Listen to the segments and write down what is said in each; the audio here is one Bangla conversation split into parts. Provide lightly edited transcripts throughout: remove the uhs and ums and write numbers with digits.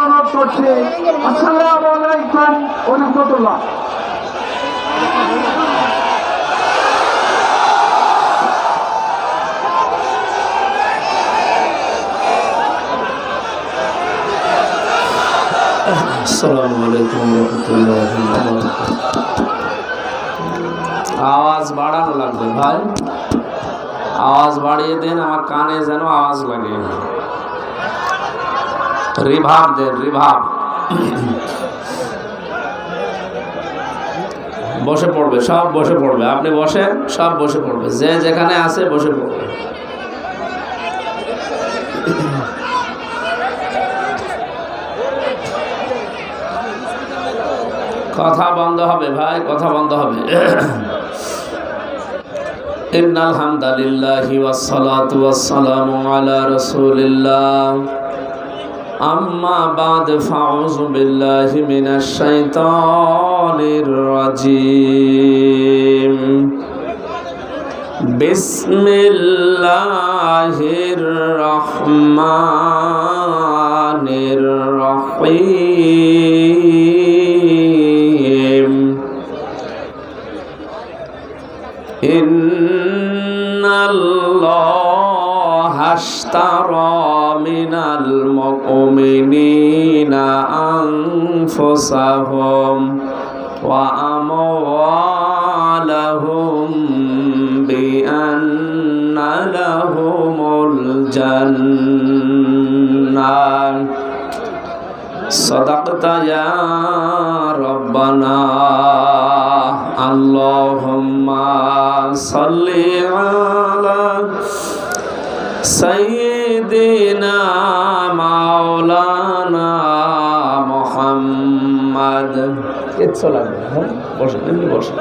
অনুরোধ করছি। আসসালামু আলাইকুম ওয়া রাহমাতুল্লাহ। আসসালামু আলাইকুম ওয়া রাহমাতুল্লাহি ওয়া বারাকাতুহু। আওয়াজ বাড়ানো লাগবে ভাই, আওয়াজ বাড়িয়ে দেন, আমার কানে যেন আওয়াজ লাগে। রিভাব দেন, রিভাব। বসে পড়বে, সব বসে পড়বে। আপনি বসেন, সব বসে পড়বে, যে যেখানে আছে বসে পড়বে। কথা বন্ধ হবে ভাই, কথা বন্ধ হবে। ইন্নাল হামদালিল্লাহি ওয়াসসালাতু ওয়াসসালামু আলা রাসূলিল্লাহ। আম্মা বাদ ফাউযু বিল্লাহি মিনাশ শাইতানির রাজীম। বিসমিল্লাহির রহমানির রহিম। ইন্নাল্লাহা আশতারা মিনাল মুমিনিনা আনফুসাহুম ওয়া আমওয়ালাহুম বিআন্না লাহুমুল জান্নাহ। সাদাকতা ইয়া রাব্বানা। আল্লাহুম্মা সাল্লি আলা সাইয়্যিদিনা মাওলানা মুহাম্মদ। কিচ্ছু লাগবে না, বসেন, এমনি বসেন।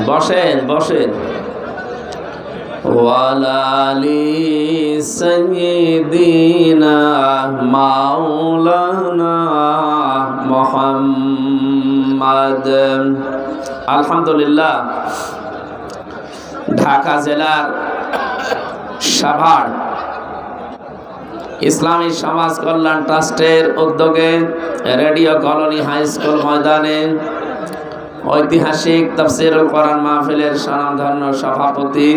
বসেন বসেন। ওয়ালালি সাইয়্যিদিনা মাওলানা মুহাম্মদ। আলহামদুলিল্লাহ, ঢাকা জেলার সাভার ইসলামী সমাজ কল্যাণ ট্রাস্টের উদ্যোগে রেডিও কলোনি হাই স্কুল ময়দানে ঐতিহাসিক তাফসীরুল কোরআন মাহফিলের স্বনামধন্য সভাপতি,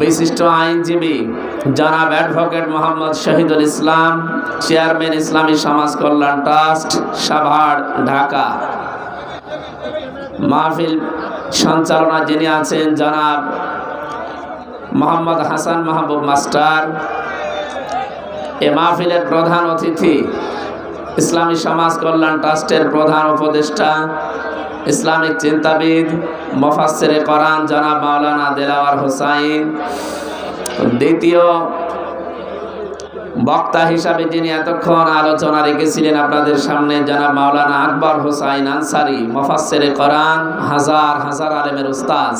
বিশিষ্ট আইনজীবী জনাব অ্যাডভোকেট মোহাম্মদ শহীদুল ইসলাম, চেয়ারম্যান ইসলামী সমাজ কল্যাণ ট্রাস্ট সাভার ঢাকা। মাহফিল সঞ্চালনা যিনি আছেন জনাব মোহাম্মদ হাসান মাহবুব মাস্টার। এ মাহফিলের প্রধান অতিথি ইসলামী সমাজ কল্যাণ ট্রাস্টের প্রধান উপদেষ্টা, ইসলামিক চিন্তাবিদ, মুফাসসিরে কোরআন জনাব মাওলানা দেলাওয়ার হোসাইন। দ্বিতীয় বক্তা হিসাবে যিনি এতক্ষণ আলোচনা রেখেছিলেন আপনাদের সামনে জনাব মাওলানা আকবর হোসাইন আনসারী, মুফাসসিরে কোরআন, হাজার হাজার আলেমের উস্তাদ।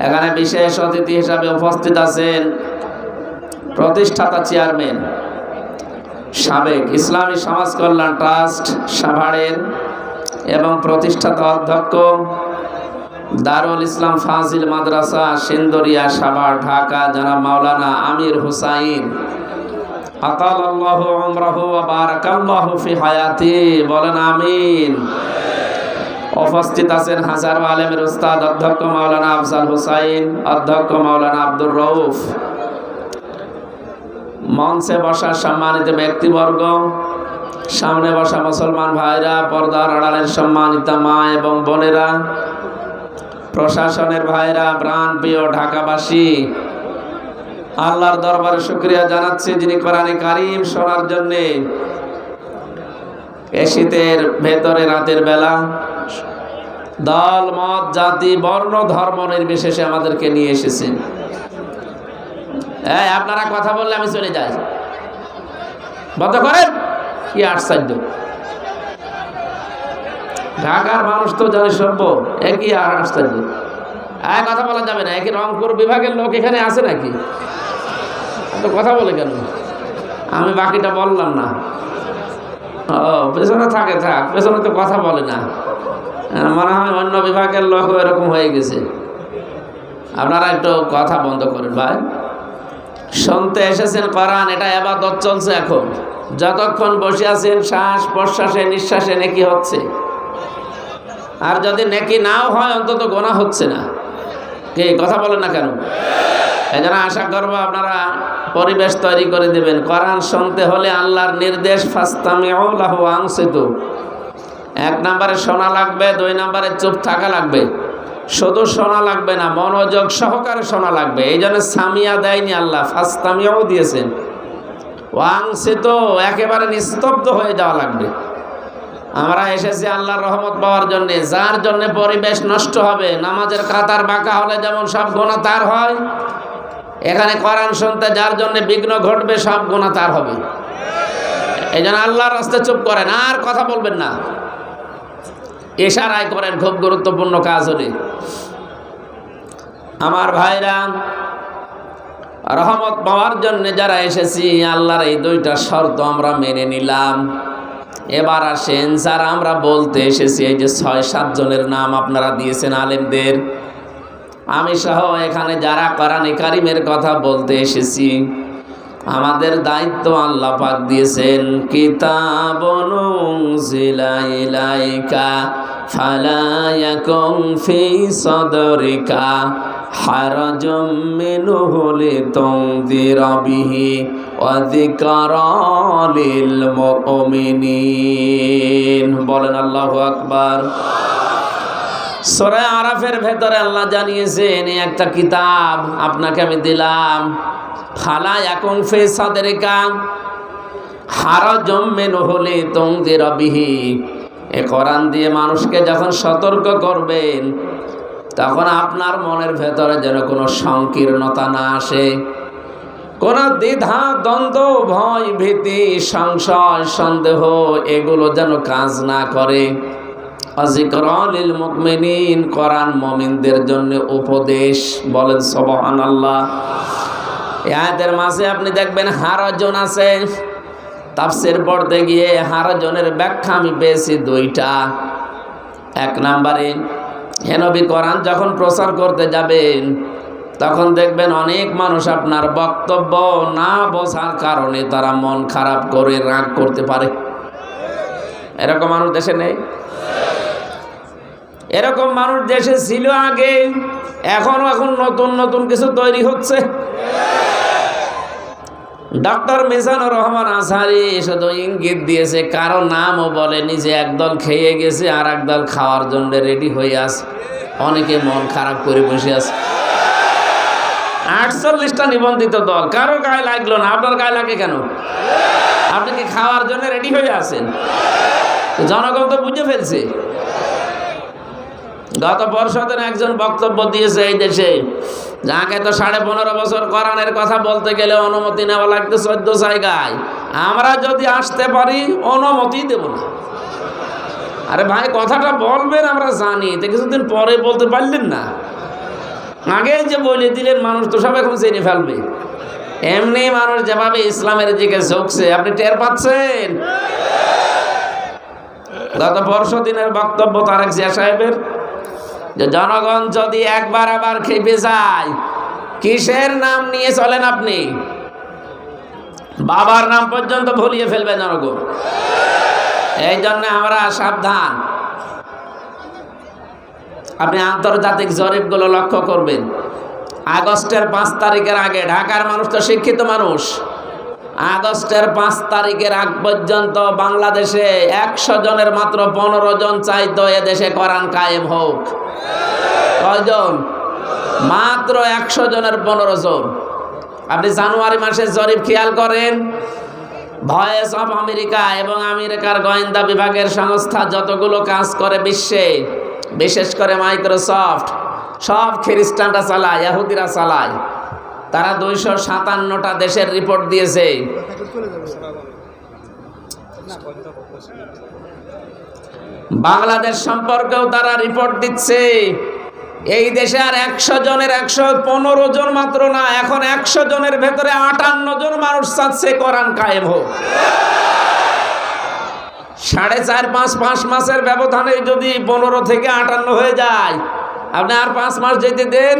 এখানে বিশেষ অতিথি হিসাবে উপস্থিত আছেন প্রতিষ্ঠাতা চেয়ারম্যান, সাবেক ইসলামী সমাজ কল্যাণ ট্রাস্ট সাভারের এবং প্রতিষ্ঠাতা অধ্যক্ষ দারুল ইসলাম ফাজিল মাদ্রাসা সিন্দরিয়া সাভার ঢাকা জনাব মাওলানা আমির হুসাইন। আতালাল্লাহু উমরাহু ওয়া বারাকাল্লাহু ফি হায়াতি। বলেন আমিন। উপস্থিত আছেন হাজারো আলেমের উস্তাদ অধ্যক্ষ মাওলানা আফজাল হুসাইন, অধ্যক্ষ মাওলানা আব্দুর রউফ। মঞ্চে বসা সম্মানিত ব্যক্তিবর্গ, সামনে বসা মুসলমান ভাইরা, পর্দার আড়ালের সম্মানিত মা এবং বোনেরা, প্রশাসনের ভাইরা, প্রাণপ্রিয় ঢাকাবাসী, আল্লাহর দরবারে শুকরিয়া জানাচ্ছি যিনি কোরআনে কারীম শোনার জন্যে এ শীতের ভেতরে রাতের বেলা দল মত জাতি বর্ণ ধর্ম নির্বিশেষে আমাদেরকে নিয়ে এসেছেন। আপনারা কথা বললে আমি চলে যাই, বন্ধ করেন। কি আশ্চর্য, ঢাকার মানুষ তো জানে সভ্য, একই আশ্চর্য। কথা বলা যাবে না। একই রংপুর বিভাগের লোক এখানে আছে নাকি? তো কথা বলে কেন? আমি বাকিটা বললাম না। ও পেছনে থাকে, থাক, পেছনে তো কথা বলে না, মনে হয় অন্য বিভাগের লোক এরকম হয়ে গেছে। আপনারা একটু কথা বন্ধ করেন ভাই। শুনতে এসেছেন কোরআন, এটা ইবাদত চলছে এখন। যতক্ষণ বসে আছেন শ্বাস প্রশ্বাসে নিঃশ্বাসে নেকি হচ্ছে, আর যদি নেকি নাও হয় অন্তত গোনা হচ্ছে না। কি কথা বলেন না কেন? এই জন্য আশা করবো আপনারা পরিবেশ তৈরি করে দেবেন। কোরআন শুনতে হলে আল্লাহর নির্দেশ ফাস্তামিউ লাহু ওয়া আনসিতু। 1 নম্বরে শোনা লাগবে, 2 নম্বরে চুপ থাকা লাগবে। শুধু শোনা লাগবে না, মনোযোগ সহকারে শোনা লাগবে। এই জন্য সামিয়া দেয়নি আল্লাহ, ফাস্তামিউ দিয়েছেন। ওয়া আনসিতু, একেবারে নিস্তব্ধ হয়ে যাওয়া লাগবে। আমরা এসেছি আল্লাহর রহমত পাওয়ার জন্য। যার জন্য পরিবেশ নষ্ট হবে, নামাজের কাতার বাঁকা হলে যেমন সব গুনাহ তার হয়, এখানে কোরআন শুনতে যার জন্য বিঘ্ন ঘটবে সব গুনাহ তার হবে। এই জন্য আল্লাহর রাস্তায় চুপ করেন, আর কথা বলবেন না, ইশারায় করেন। খুব গুরুত্বপূর্ণ কাজ হলে। আমার ভাইরা, রহমত পাওয়ার জন্য যারা এসেছি, আল্লাহর এই 2টা শর্ত আমরা মেনে নিলাম। এবার আসেন যারা আমরা বলতে এসেছি, এই যে 6-7 জনের নাম আপনারা দিয়েছেন আলেমদের, আমি সহ এখানে যারা কোরআনে কারিমের কথা বলতে এসেছি, আমাদের দায়িত্ব আল্লাহ পাক দিয়েছেন, কিতাবুন উনজিলা ইলাইকা ফালা ইয়াকুম ফি সাদরিকা হারাজুম মিনহু লিতুনযিরা বিহি ওয়া যিকরা লিল মুমিনিন। বলেন আল্লাহু আকবার। সূরা আরাফের ভেতরে আল্লাহ জানিয়েছেন, এই একটা কিতাব আপনাকে আমি দিলাম, ফালা ইয়াকুম ফি সাদরিকা হারাজুম মিনহু লিতুনযিরা বিহি। এই কোরআন দিয়ে মানুষকে যখন সতর্ক করবেন, তখন আপনার মনের ভেতরে যেন কোনো সংকীর্ণতা না আসে, কোনো দ্বিধা দ্বন্দ্ব ভয় ভীতি সংশয় সন্দেহ এগুলো যেন কাজ না করে। যিকরা লিল মুমিনিন, কোরআন মুমিনদের জন্য উপদেশ। বলেন সুবহানাল্লাহ। এই আয়াতের মাঝে আপনি দেখবেন হারাজন আছে। তাফসীর পড়তে গিয়ে হারাজনের ব্যাখ্যা আমি পেয়েছি 2টা। 1 নম্বরে, হে নবী, কোরআন যখন প্রচার করতে যাবেন, তখন দেখবেন অনেক মানুষ আপনার বক্তব্য না বোঝার কারণে তারা মন খারাপ করে রাগ করতে পারে। এরকম মানুষ দেশে নেই? এরকম মানুষ দেশে ছিল আগে, এখন নতুন নতুন কিছু তৈরি হচ্ছে। ডক্টর মিজানুর রহমান আজহারি শুধু ইঙ্গিত দিয়েছে, কারো নামও বলেনি, যে একদল খেয়ে গেছে আর একদল খাওয়ার জন্য রেডি হয়ে আছে। অনেকে মন খারাপ করে বসে আছে। 48টা নিবন্ধিত দল, কারো গায়ে লাগলো না। আপনার গায়ে লাগে কেন? আপনি কি খাওয়ার জন্য রেডি হয়ে আছেন? জনগণ তো বুঝে ফেলছে। গত পরশুদিন একজন বক্তব্য দিয়েছে এই দেশে, যাকে তো 15.5 বছর কোরআনের কথা বলতে গেলে অনুমতি নেওয়া লাগতো 14 জায়গায়। আমরা যদি আসতে পারি অনুমতি দেব না। আরে ভাই, কথাটা বলবেন আমরা জানি, তো কিছুদিন পরে বলতে পারলেন না। আগে যে বলে দিলেন, মানুষ তো সব এখন জেনে ফেলবে। এমনি মানুষ যেভাবে ইসলামের দিকে ঝুঁকছে, আপনি টের পাচ্ছেন। গত পরশুদিনের বক্তব্য তারেক জিয়া সাহেবের, যে জনগণ যদি একবার আবার খেপে যায়, কিসের নাম নিয়ে চলেন আপনি? বাবার নাম পর্যন্ত ভুলিয়ে ফেলবে জনগণ। এই জন্য আমরা সাবধান। আপনি আন্তর্জাতিক জরিপগুলো লক্ষ্য করবেন। আগস্টের 5 তারিখের আগে ঢাকার মানুষ তো শিক্ষিত মানুষ। আগস্টের 5 তারিখের আগ পর্যন্ত বাংলাদেশে 100 জনের মাত্র 15 জন চাইতো এদেশে কোরআন কায়েম হোক। কয়জন? মাত্র 100 জনের 15 জন। আপনি জানুয়ারি মাসের জরিপ খেয়াল করেন। ভয়েস অফ আমেরিকা এবং আমেরিকার গোয়েন্দা বিভাগের সংস্থা যতগুলো কাজ করে বিশ্বে, বিশেষ করে মাইক্রোসফট, সব খ্রিস্টানরা চালায়, ইহুদিরা চালায়। তারা 257টা দেশের রিপোর্ট দিয়েছে। বাংলাদেশ সম্পর্কেও তারা রিপোর্ট দিচ্ছে। এই দেশে আর 100 জনের 115 জন মাত্র না, এখন 100 জনের ভেতরে 58 জন মানুষ চাচ্ছে কোরআন কায়েম হোক। 4.5-5 মাসের ব্যবধানে যদি 15 থেকে 58 হয়ে যায়, আপনি আর 5 মাস যেতে দেন।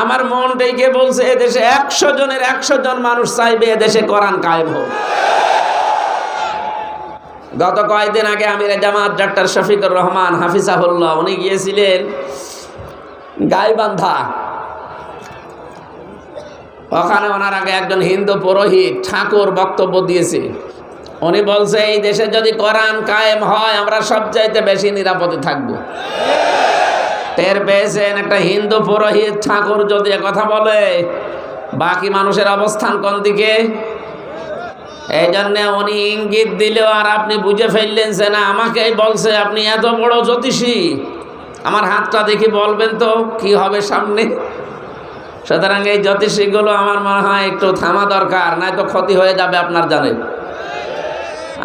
আমার মনটাকে বলছে এদেশে 100 জনের 100 জন মানুষ চাইবে এদেশে কোরআন কায়েম হোক। গত কয়েকদিন আগে আমির জামাত ডাক্তার শফিকুর রহমান হাফিজাহুল্লাহ উনি গিয়েছিলেন গাইবান্ধা। ওখানে ওনার আগে একজন হিন্দু পুরোহিত ঠাকুর বক্তব্য দিয়েছে। উনি বলছে এই দেশে যদি কোরআন কায়েম হয় আমরা সবচাইতে বেশি নিরাপদে থাকবো। টের পেয়েছেন একটা হিন্দু পুরোহিত ঠাকুর যদি কথা বলে, বাকি মানুষের অবস্থান কোন দিকে? এই জন্যে উনি ইঙ্গিত দিলেও আর আপনি বুঝে ফেললেন যে না আমাকেই বলছে, আপনি এত বড় জ্যোতিষী, আমার হাতটা দেখি বলবেন তো কি হবে সামনে। সুতরাং এই জ্যোতিষীগুলো আমার মনে হয় একটু থামা দরকার, নয়তো ক্ষতি হয়ে যাবে আপনার জানেন।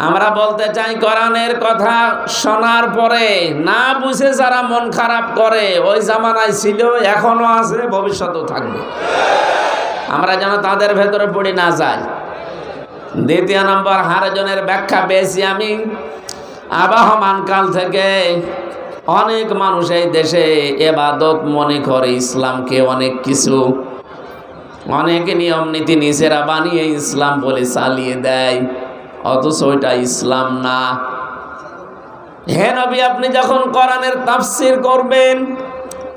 আমরা বলতে চাই কোরআনের কথা শোনার পরে না বুঝে যারা মন খারাপ করে, ওই জামানায় ছিল, এখনো আছে, ভবিষ্যতেও থাকবে। আমরা যেন তাদের ভেতরে পড়ে না যাই। দ্বিতীয় নম্বর হারজনের ব্যাখ্যা পেয়েছি আমি। আবাহমান কাল থেকে অনেক মানুষ এই দেশে এবাদত মনে করে ইসলামকে অনেক কিছু, অনেক নিয়ম নীতি নিষেধা বানিয়ে ইসলাম বলে চালিয়ে দেয়, অথচ ওইটা ইসলাম না। হে নবী, আপনি যখন কোরআনের তাফসীর করবেন,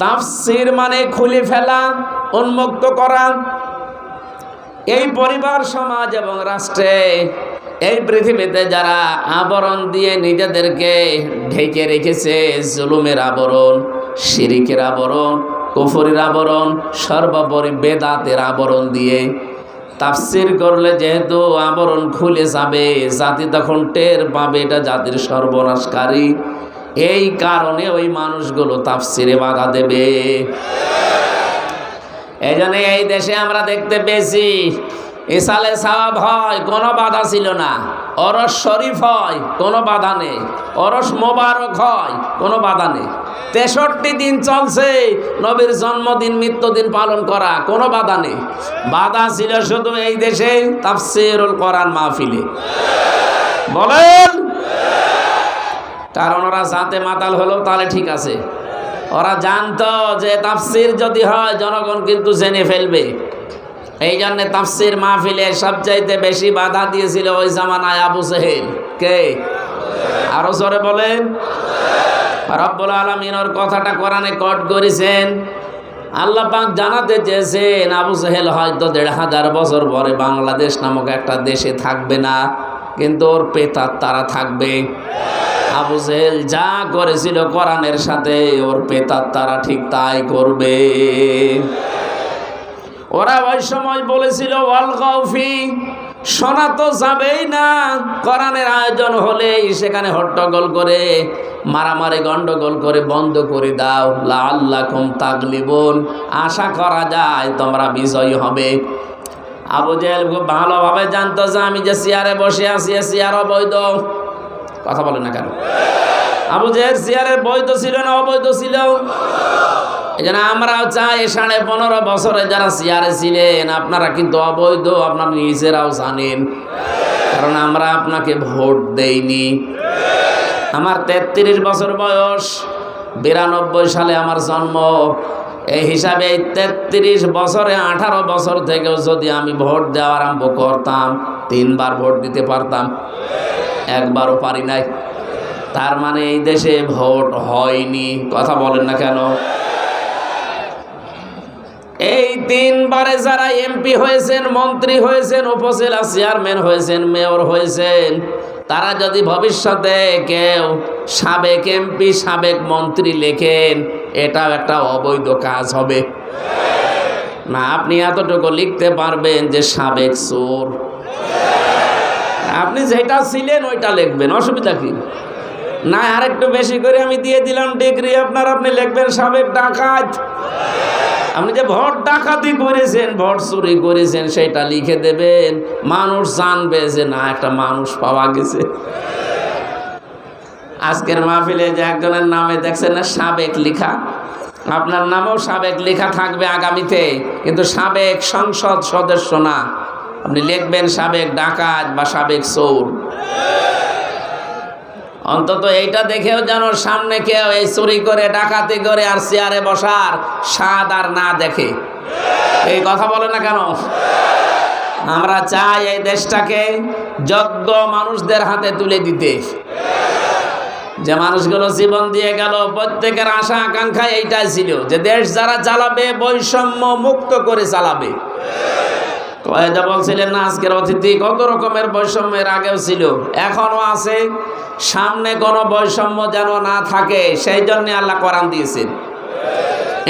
তাফসীর মানে খুলে ফেলা, উন্মুক্ত করা। এই পরিবার, সমাজ এবং রাষ্ট্রে, এই পৃথিবীতে যারা আবরণ দিয়ে নিজেদেরকে ঢেকে রেখেছে, জুলুমের আবরণ, শিরিকের আবরণ, কুফরির আবরণ, সর্বোপরি বেদাতের আবরণ দিয়ে তাফসীর করলে যেহেতু আবরণ খুলে যাবে, জাতি তখন টের পাবে এটা জাতির সর্বনাশকারী। এই কারণে ওই মানুষগুলো তাফসীরে বাধা দেবে। এই জন্য এই দেশে আমরা দেখতে পেয়েছি ইসালে সাওয়াব হয়, কোনো বাধা ছিল না। অরস শরীফ হয়, কোনো বাধা নেই। অরস মোবারক হয়, কোনো বাধা নেই। 63 দিন চলছে নবীর জন্মদিন মৃত্যুদিন পালন করা, কোনো বাধা নেই। বাধা ছিল শুধু এই দেশে তাফসীরুল কোরআন মাহফিলে। বলেন, কারণ ওরা জাতে মাতাল হলো তাহলে ঠিক আছে। ওরা জানতো যে তাফসীর যদি হয় জনগণ কিন্তু জেনে ফেলবে। এই জন্য তাফসীর মাহফিলে সবচাইতে বেশি বাধা দিয়েছিল ওই জামানায় আবু জেহেল। কে? আরো জোরে বলেন। রব্বুল আলামিন ওর কথাটা কোরআনে কোট করেছেন। আল্লাহ পাক জানাতে চেয়েছেন আবু জেহেল হয়তো 1500 বছর পরে বাংলাদেশ নামক একটা দেশে থাকবে না, কিন্তু ওর পেতার তারা থাকবে। আবু জেহেল যা করেছিল কোরআনের সাথে, ওর পেতার তারা ঠিক তাই করবে। ওরা ওই সময় বলেছিল ওয়াল গাউফি, শোনা তো যাবেই না। কোরআনের আয়োজন হলেই সেখানে হট্টগোল করে, মারামারি গন্ডগোল করে বন্ধ করে দাও। লাআল্লাকুম তাগলিবুন, আশা করা যায় তোমরা বিজয়ী হবে। আবু জেহেল খুব ভালোভাবে জানতো যে আমি যে চেয়ারে বসে আছি, চেয়ার অবৈধ। কথা বলে না কেন? আবু জেহেল চেয়ারের বৈধ ছিল না অবৈধ ছিল? এই জন্য আমরাও চাই 15.5 বছরে যারা চেয়ারে ছিলেন আপনারা কিন্তু অবৈধ, আপনারা নিজেরাও জানেন। কারণ আমরা আপনাকে ভোট দেইনি। আমার 33 বছর বয়স, 92 সালে আমার জন্ম। এই হিসাবে এই 33 বছরে 18 বছর থেকেও যদি আমি ভোট দেওয়া আরম্ভ করতাম, 3 বার ভোট দিতে পারতাম, একবারও পারি নাই। তার মানে এই দেশে ভোট হয়নি। কথা বলেন না কেন? এই 3 বারে যারা এমপি হয়েছেন, মন্ত্রী হয়েছেন, উপজেলা চেয়ারম্যান হয়েছেন, মেয়র হয়েছেন, তারা যদি ভবিষ্যতে কেউ সাবেক এমপি, সাবেক মন্ত্রী লেখেন, এটাও একটা অবৈধ কাজ হবে না। আপনি এতটুকু লিখতে পারবেন যে সাবেক চোর। আপনি যেটা ছিলেন ওইটা লিখবেন, অসুবিধা কি? না আরেকটু বেশি করে আমি দিয়ে দিলাম ডিগ্রি আপনার, আপনি লিখবেন সাবেক ডাকাত। আপনি যে ভোট ডাকাতি করেছেন, ভোট চুরি করেছেন, সেটা লিখে দেবেন। মানুষ জানবে যে না একটা মানুষ পাওয়া গেছে। আজকের মাহফিলে যে একজনের নামে দেখছেন না সাবেক লেখা, আপনার নামেও সাবেক লেখা থাকবে আগামীতে, কিন্তু সাবেক সংসদ সদস্য না। আপনি লিখবেন সাবেক ডাকাত বা সাবেক চোর। অন্তত এইটা দেখেও যেন সামনে কেউ এই চুরি করে ডাকাতি করে আর চেয়ারে বসার স্বাদ আর না দেখে। এই কথা বলে না কেন? আমরা চাই এই দেশটাকে যোগ্য মানুষদের হাতে তুলে দিতে। যে মানুষগুলো জীবন দিয়ে গেল, প্রত্যেকের আশা আকাঙ্ক্ষা এইটাই ছিল যে দেশ যারা চালাবে বৈষম্য মুক্ত করে চালাবে। কয়েকটা বলছিলেন না আজকের অতিথি, কত রকমের বৈষম্যের আগেও ছিল, এখনো আছে, সামনে কোনো বৈষম্য যেন না থাকে সেই জন্য আল্লাহ কোরআন দিয়েছেন,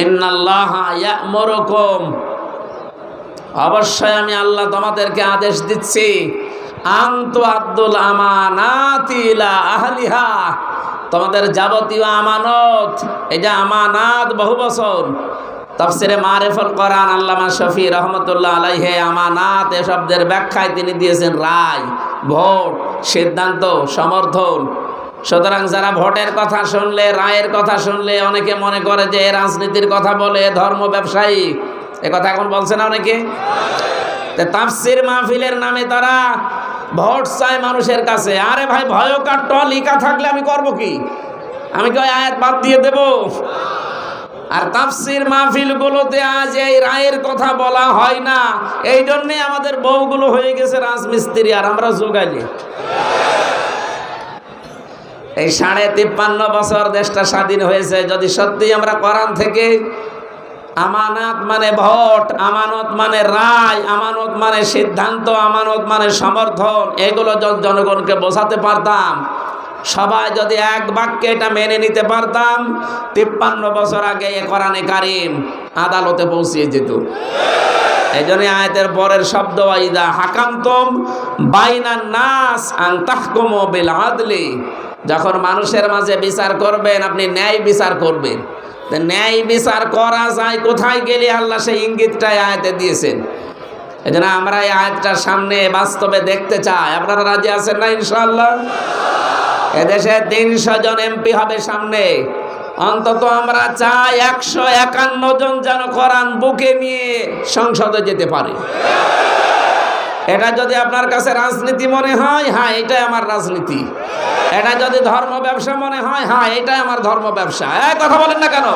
ইন্নাল্লাহা ইয়া'মুরুকুম, অবশ্যই আমি আল্লাহ তোমাদেরকে আদেশ দিচ্ছি, আনতু আব্দুল আমানাতি ইলা আহলিহা, তোমাদের যাবতীয় আমানত, এই যে আমানাত বহু বছর তাফসিরে মারিফুল কোরআন আল্লামা শফি রহমতুল্লাহ আলাইহি আমানাত এ শব্দের ব্যাখ্যায় তিনি দিয়েছেন রায়, ভোট, সিদ্ধান্ত, সমর্থন। সুতরাং যারা ভোটের কথা শুনলে, রায়ের কথা শুনলে অনেকে মনে করে যে রাজনীতির কথা বলে, ধর্ম ব্যবসায়ী, এ কথা এখন বলছে না অনেকে। তাফসির মাহফিলের নামে তারা ভোট চায় মানুষের কাছে। আরে ভাই, ভয়কার ট লিখা থাকলে আমি করব কি? আমি কি আয়াত বাদ দিয়ে দেব? আর তাফসির মাহফিলগুলোতে আজ এই রায়ের কথা বলা হয় না, এই জন্যে আমাদের বউগুলো হয়ে গেছে রাজমিস্ত্রি আর আমরা যোগাইলি। এই 53.5 বছর দেশটা স্বাধীন হয়েছে, যদি সত্যি আমরা কোরআন থেকে আমানত মানে ভোট, আমানত মানে রায়, আমানত মানে সিদ্ধান্ত, আমানত মানে সমর্থন, এগুলো জনগণকে বোঝাতে পারতাম, সবাই যদি এক বাক্যে এটা মেনে নিতে পারতাম, 53 বছর আগে এ কোরআনে কারিম আদালতে পৌঁছিয়ে যেত। এই জন্য আয়াতের পরের শব্দ ওয়াইদা হাকামতুম বাইনান নাস আন তাহকুমু বিল আদলি, যখন মানুষের মাঝে বিচার করবেন আপনি ন্যায় বিচার করবেন। ন্যায় বিচার করা যায় কোথায় গেলে আল্লাহ সেই ইঙ্গিতটাই আয়াতে দিয়েছেন। এই জন্য আমরা এই আয়াতটার সামনে বাস্তবে দেখতে চাই। আপনারা রাজি আছেন না ইনশাআল্লাহ? এদেশে 300 জন এমপি হবে সামনে, অন্তত আমরা চাই 151 জন যেন কোরআন বুকে নিয়ে সংসদে যেতে পারে। এটা যদি আপনার কাছে রাজনীতি মনে হয়, হ্যাঁ এটাই আমার রাজনীতি। এটা যদি ধর্ম ব্যবসা মনে হয়, হ্যাঁ এটাই আমার ধর্ম ব্যবসা। কথা বলেন না কেন?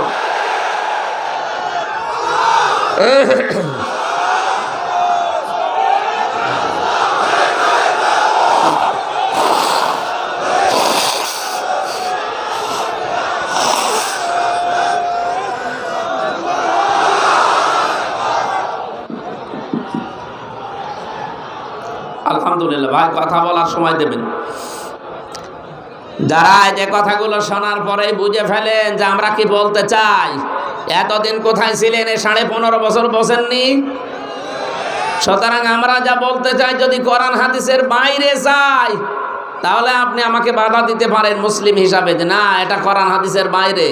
আলহামদুলিল্লাহ ভাই, কথা বলার সময় দেবেন। যারা যে কথাগুলো শোনার পরে বুঝে ফেলেন যে আমরা কি বলতে চাই, এতদিন কোথায় ছিলেন? 15.5 বছর বসেননি। সুতরাং আমরা যা বলতে চাই যদি কোরআন হাদিসের বাইরে যাই, তাহলে আপনি আমাকে বাধা দিতে পারেন মুসলিম হিসাবে যে না এটা কোরআন হাদিসের বাইরে।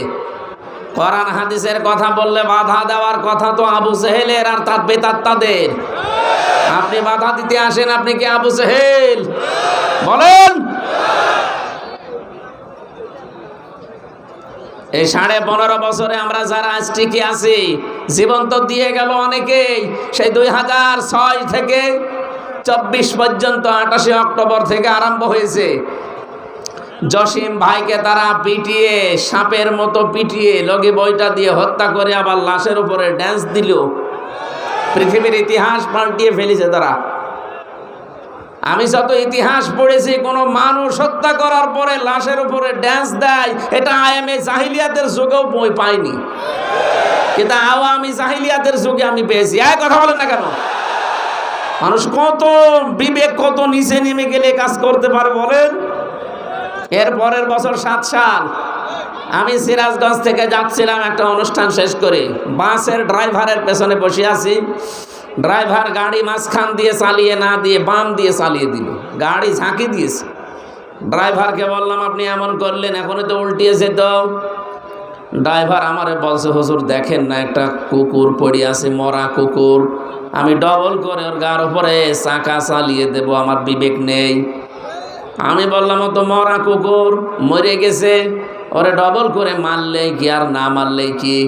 কোরআন হাদিসের কথা বললে বাধা দেওয়ার কথা তো আবু জেহেলের আর তার বেতাত্তাদের। আপনি বাধা দিতে আসেন, আপনি কি আবু জেহেল? বলেন। এই 15.5 বছরে আমরা যারা আজ টিকে আছি, জীবন তো দিয়ে গেল অনেকেই। সেই 2006 থেকে 24 পর্যন্ত 28 অক্টোবর থেকে আরম্ভ হয়েছে। জসিম ভাইকে তারা পিটিয়ে, সাপের মতো পিটিয়ে লগি বইটা দিয়ে হত্যা করে আবার লাশের উপরে ড্যান্স দিল। পৃথিবীর ইতিহাস পাল্টিয়ে ফেলেছে তারা। আমি যত ইতিহাস পড়েছি, কোনো মানুষ হত্যা করার পরে লাশের উপরে ড্যান্স দেয়, এটা আয়ামে জাহিলিয়াতের যুগেও বই পাইনি, কিন্তু আওয়ামী জাহিলিয়াতের যুগে আমি পেয়েছি। কথা বলেন না কেন? মানুষ কত বিবেক, কত নিচে নেমে গেলে কাজ করতে পারে বলেন। এর পরের বছর 7 সাল আমি সিরাজগঞ্জ থেকে যাচ্ছিলাম একটা অনুষ্ঠান শেষ করে, বাসের ড্রাইভারের পেছনে বসে আছি। ড্রাইভার গাড়ি মাঝখান দিয়ে চালিয়ে না দিয়ে বাম দিয়ে চালিয়ে দিল, গাড়ি ঝাঁকি দিয়েছে। ড্রাইভারকে বললাম আপনি এমন করলেন, এখনই তো উল্টিয়েছে তো। ড্রাইভার আমারে বলছে হুজুর দেখেন না একটা কুকুর পড়ে আছে, মরা কুকুর, আমি ডবল করে ওর গার উপরে চাকা চালিয়ে দেব, আমার বিবেক নেই। আমি বললাম ও তো মরা কুকুর, মরে গেছে, ওরে ডবল করে মারলে কি আর না মারলে কি?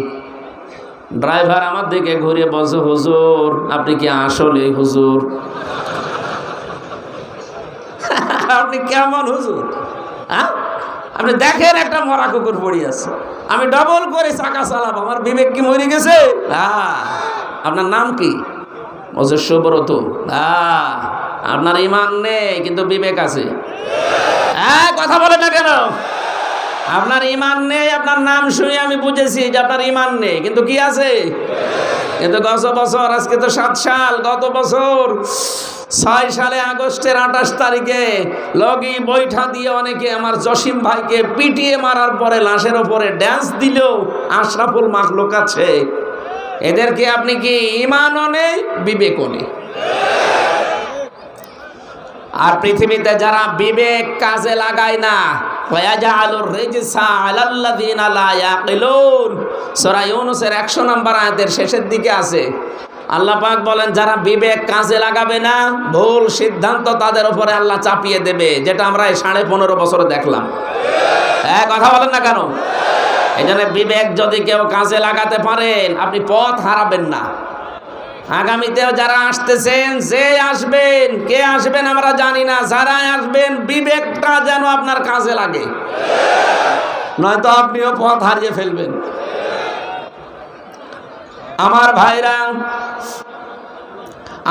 ড্রাইভার আমার দিকে ঘুরে বলছে হুজুর আপনি কি আসলে হুজুর? আপনি কেমন হুজুর? আপনি দেখেন একটা মরা কুকুর পড়ে আছে, আমি ডবল করে চাকা চালাবো, আমার বিবেক কি মরে গেছে? আপনার নাম কি? সুব্রত। আপনার ইমান নেই কিন্তু বিবেক আছে। কথা বলে না কেন? আপনার ইমান নেই, আপনার নাম শুনে আমি বুঝেছি যে আপনার ইমান নেই, কিন্তু কি আছে? কিন্তু গত বছর, আজকে তো 7 সাল, গত বছর 6 সালে আগস্টের 28 তারিখে লগি বৈঠা দিয়ে অনেকে আমার জসিম ভাইকে পিটিয়ে মারার পরে লাশের ওপরে ড্যান্স দিল আশরাফুল মাখলুক আছে। এদেরকে আপনি কি ইমানও নেই, বিবেকও নেই? আর পৃথিবীতে যারা বিবেক কাজে লাগায় না, ওয়াজালুর রিজসা আলাল্লাযিনা লা ইয়াকিলুন, সূরা ইউনূসের 100 নম্বর আয়াতের শেষের দিকে আছে। আল্লাহ পাক বলেন যারা বিবেক কাজে লাগাবে না, ভুল সিদ্ধান্ত তাদের উপরে আল্লাহ চাপিয়ে দেবে, যেটা আমরা এই 15.5 বছরে দেখলাম। কথা বলেন না কেন? এই জন্য বিবেক যদি কেউ কাজে লাগাতে পারেন, আপনি পথ হারাবেন না। আগামীতেও যারা আসতেছেন, যে আসবেন, কে আসবেন আমরা জানি না, যারা আসবেন বিবেকটা যেন আপনার কাজে লাগে, নয়তো আপনিও পথ হারিয়ে ফেলবেন। আমার ভাইরা,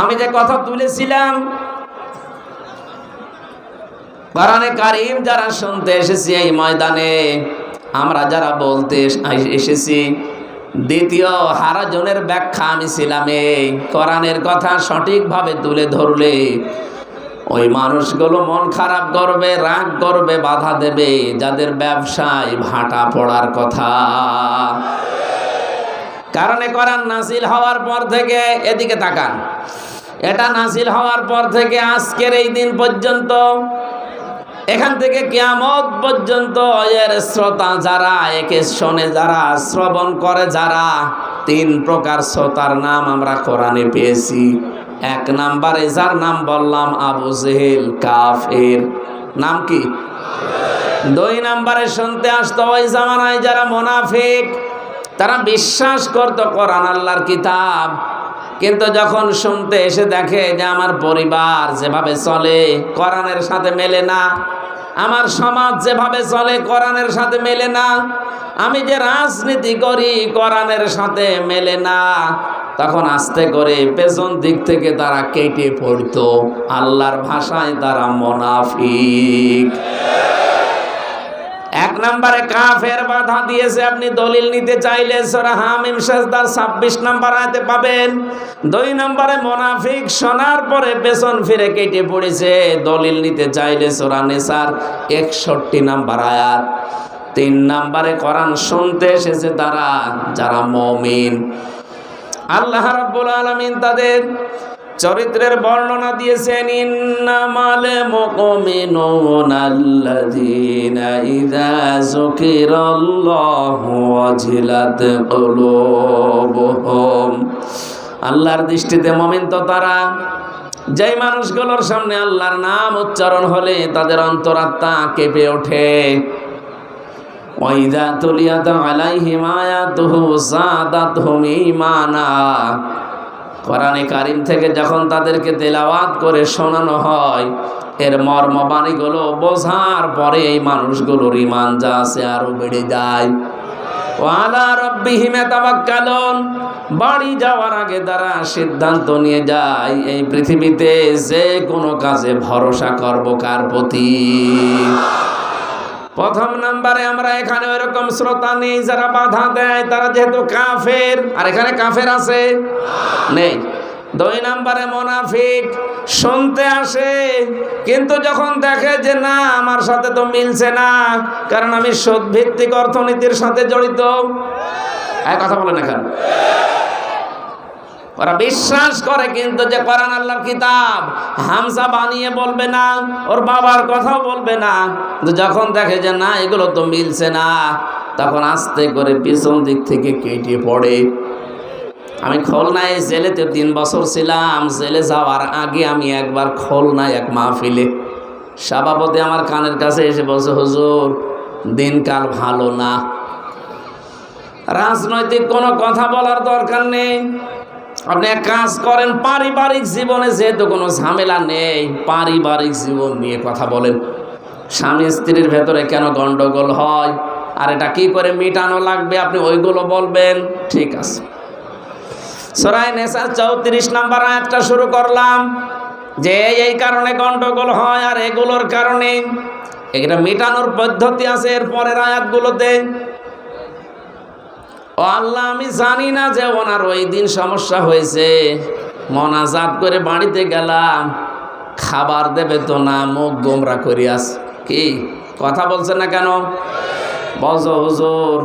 আমি যে কথা তুলেছিলাম, কোরআনে কারীম যারা শুনতে এসেছি এই ময়দানে, আমরা যারা বলতে এসেছি, দ্বিতীয় হারাজনের ব্যাখ্যা আমি ছিলাম এই কোরআনের কথা সঠিকভাবে তুলে ধরলে ওই মানুষগুলো মন খারাপ করবে, রাগ করবে, বাধা দেবে, যাদের ব্যবসায় ভাটা পড়ার কথা। কারণে কোরআন নাজিল হওয়ার পর থেকে, এদিকে তাকান, এটা নাজিল হওয়ার পর থেকে আজকের এই দিন পর্যন্ত, এখান থেকে কিয়ামত পর্যন্ত এর শ্রোতা যারা, একে শোনে যারা, শ্রবণ করে যারা, 3 প্রকার শ্রোতার নাম আমরা কোরআনে পেয়েছি। 1 নম্বরে যার নাম বললাম আবু জেহেল, কাফের, নাম কি? 2 নম্বরে শুনতে আসতো ওই জামানায় যারা মুনাফিক, তারা বিশ্বাস করতো কোরআন আল্লাহর কিতাব, কিন্তু যখন শুনতে এসে দেখে যে আমার পরিবার যেভাবে চলে কোরআনের সাথে মেলে না, আমার সমাজ যেভাবে চলে কোরআনের সাথে মেলে না, আমি যে রাজনীতি করি কোরআনের সাথে মেলে না, তখন আস্তে করে পেছন দিক থেকে তারা কেটে পড়তো। আল্লাহর ভাষায় তারা মুনাফিক। 1 নম্বরে কাফের বাধা দিয়েছে, আপনি দলিল নিতে চাইলে সূরা হামিম সাজদার 26 নম্বর আয়াতে পাবেন। 2 নম্বরে মুনাফিক শোনার পরে পেছন ফিরে কেটে পড়েছে, দলিল নিতে চাইলে সূরা নিসার 61 নম্বর আয়াত। 3 নম্বরে কোরআন শুনতে এসেছে তারা যারা মুমিন। আল্লাহ রাব্বুল আলামিন তাদের চরিত্রের বর্ণনা দিয়েছেন, ইন্নামাল মুমিনুনা আল্লাযীনা ইযা যুকিরাল্লাহু ওয়াজিলাত কুলুবুহুম। আল্লাহর দৃষ্টিতে মুমিন তো তারা, যেই মানুষগুলোর সামনে আল্লাহর নাম উচ্চারণ হলে তাদের অন্তরাত্মা কেঁপে ওঠে। ওয়া ইযা তুলিয়াত আলাইহিম আয়াতুহু যাদাতহুম ঈমানা। কোরআনে কারীম থেকে যখন তাদেরকে তেলাওয়াত করে শোনানো হয়, এর মর্মবাণীগুলো বোঝার পরে এই মানুষগুলোর ঈমান যা আছে আরো বেড়ে যায়। ওয়া আলা রাব্বিহিম ইয়াতাওয়াক্কালুন। বাড়ি যাওয়ার আগে তারা সিদ্ধান্ত নিয়ে যায়, এই পৃথিবীতে যে কোনো কাজে ভরসা করব কার প্রতি? 1 নম্বরে আমরা এখানে ওইরকম শ্রোতা নেই যারা বাধা দেয়, তারা যেহেতু কাফের। আর এখানে কাফের আছে? নেই। 2 নম্বরে মুনাফিক শুনতে আসে, কিন্তু যখন দেখে যে না আমার সাথে তো মিলছে না, কারণ আমি সুদ ভিত্তিক অর্থনীতির সাথে জড়িত। কথা বলেন এখানে, ওরা বিশ্বাস করে কিন্তু যে কোরআন আল্লাহর কিতাব, হামজা বানিয়ে বলবে না, ওর বাবার কথাও বলবে না। যখন দেখে যে না এগুলো তো মিলছে না, তখন আস্তে করে পিছন দিক থেকে কেটে পড়ে। আমি খুলনায় জেলেতে 3 বছর ছিলাম। জেলে যাওয়ার আগে আমি একবার খুলনায় এক মাহফিলে সভাপতি আমার কানের কাছে এসে বলছে, হুজুর দিনকাল ভালো না, রাজনৈতিক কোনো কথা বলার দরকার নেই, আপনি এক কাজ করেন, পারিবারিক জীবনে যেহেতু কোনো ঝামেলা নেই, পারিবারিক জীবন নিয়ে কথা বলেন। স্বামী স্ত্রীর ভেতরে কেন গন্ডগোল হয়, আর এটা কি করে মিটানো লাগবে আপনি ওইগুলো বলবেন। ঠিক আছে, সূরা নিসা 34 নম্বর আয়াতটা শুরু করলাম যে এই কারণে গন্ডগোল হয় আর এগুলোর কারণে এটা মিটানোর পদ্ধতি আছে এর পরের আয়াতগুলোতে। ও আল্লাহ, আমি জানি না যে ওনার ওই দিন সমস্যা হয়েছে, মোনাজাত করে বাড়িতে গেলাম, খাবার দেবে তো না, মুখ গোমরা করিয়াস। কি কথা বলছে না কেন? বলছো হুজুর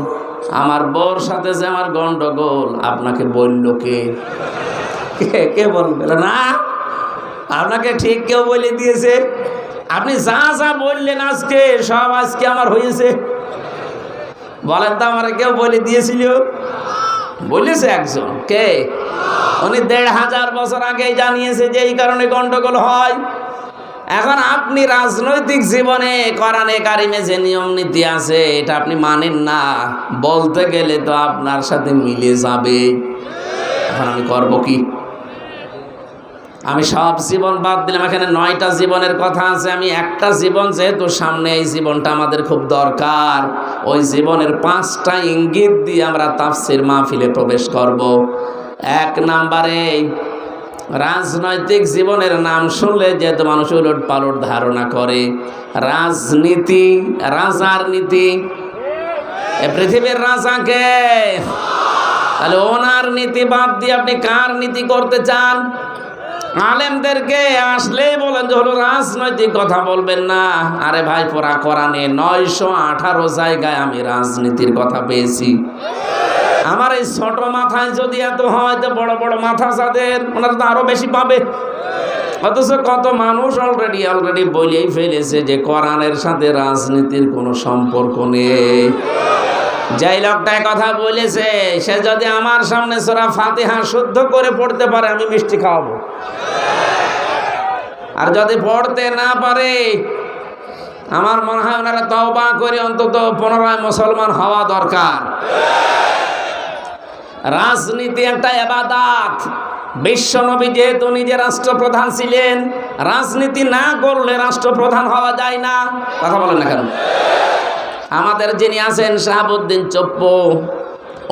আমার বউর সাথে যে আমার গন্ডগোল আপনাকে বলল কে? কে বলবে না? আপনাকে ঠিক কেউ বলে দিয়েছে? আপনি যা যা বললেন আজকে সব আজকে আমার হয়েছে। বলেন তো আমার কেউ বলে দিয়েছিল? বলেছে একজন। কে? উনি ১৫০০ বছর আগেই জানিয়েছে যে এই কারণে গন্ডগোল হয়। এখন আপনি রাজনৈতিক জীবনে কোরআনে কারিমে যে নিয়ম নীতি আছে এটা আপনি মানেন না, বলতে গেলে তো আপনার সাথে মিলে যাবে। এখন আমি করব কি? আমি সব জীবন বাদ দিলাম, এখানে ৯টা জীবনের কথা আছে। আমি একটা জীবন, যেহেতু সামনে এই জীবনটা আমাদের খুব দরকার, ওই জীবনের 5টা ইঙ্গিত দিয়ে আমরা তাফসীর মাহফিলে প্রবেশ করব। ১ নম্বরে, রাজনৈতিক জীবনের নাম শুনলে যেহেতু মানুষ উলট পালট ধারণা করে, রাজনীতি, রাজার নীতি। এ পৃথিবীর রাজাকে, তাহলে ওনার নীতি বাদ দিয়ে আপনি কার নীতি করতে চান? আলেমদেরকে আসলেই বলেন যে হলো রাজনৈতিক কথা বলবেন না। আরে ভাই, পড়া কোরআনে 918 জায়গায় আমি রাজনীতির কথা পেয়েছি। আমার এই ছোট মাথায় যদি এত হয়, তো বড় বড় মাথা যাদের, ওনারা তো আরো বেশি পাবে। অথচ কত মানুষ অলরেডি বলেই ফেলেছে যে কোরআনের সাথে রাজনীতির কোনো সম্পর্ক নেই। যেই লোকটা কথা বলেছে সে যদি আমার সামনে সূরা ফাতিহা শুদ্ধ করে পড়তে পারে, আমি মিষ্টি খাওয়াবো। আর যদি পড়তে না পারে, আমার মনে হয় ওনারা তওবা করে অন্তত পুনরায় মুসলমান হওয়া দরকার। রাজনীতি একটা ইবাদত। বিশ্বনবী যেহেতু নিজে রাষ্ট্রপ্রধান ছিলেন, রাজনীতি না করলে রাষ্ট্রপ্রধান হওয়া যায় না। কথা বলেন না কেন? আমাদের যিনি আছেন শাহাবুদ্দিন চপ্পু,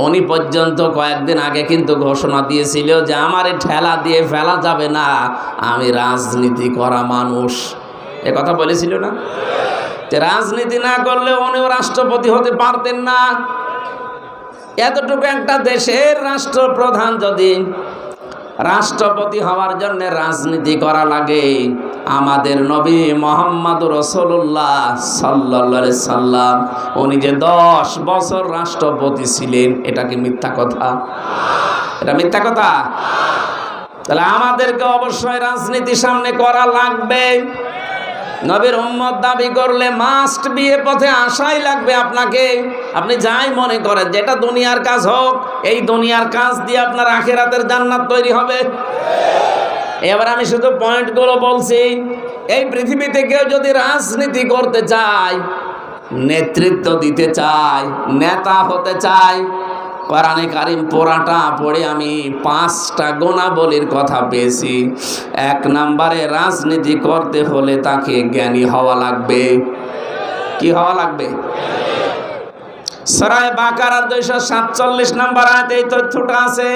উনি পর্যন্ত কয়েকদিন আগে কিন্তু ঘোষণা দিয়েছিল যে আমার ঠেলা দিয়ে ফেলা যাবে না, আমি রাজনীতি করা মানুষ। এ কথা বলেছিল না? যে রাজনীতি না করলে উনিও রাষ্ট্রপতি হতে পারতেন না। এতটুকু একটা দেশের রাষ্ট্রপ্রধান যদি রাষ্ট্রপতি হওয়ার জন্য রাজনীতি করা লাগে, আমাদের নবী মুহাম্মদুর রাসূলুল্লাহ সাল্লাল্লাহু আলাইহি সাল্লাম উনি যে 10 বছর রাষ্ট্রপতি ছিলেন, এটা কি মিথ্যা কথা? এটা মিথ্যা কথা? তাহলে আমাদেরকে অবশ্যই রাজনীতি সামনে করা লাগবে। নবীর উম্মত দাবি করলে মাস্ট বিয়ে পথে আসাই লাগবে আপনাকে। আপনি যাই মনে করেন, যেটা দুনিয়ার কাজ হোক, এই দুনিয়ার কাজ দিয়ে আপনার আখিরাতের জান্নাত তৈরি হবে। এবার আমি শুধু পয়েন্টগুলো বলছি। এই পৃথিবীতে কেউ যদি রাজনীতি করতে চায়, নেতৃত্ব দিতে চায়, নেতা হতে চায়, কোরআনে কারিম পুরাটা পড়ে আমি 5টা গুণাবলীর কথা পেয়েছি। 1 নম্বরে, রাজনীতি করতে হলে তাকে জ্ঞানী হওয়া লাগবে। কি হওয়া লাগবে? সূরা বাকারার 247 নম্বর আয়াতে এই তথ্যটা আছে।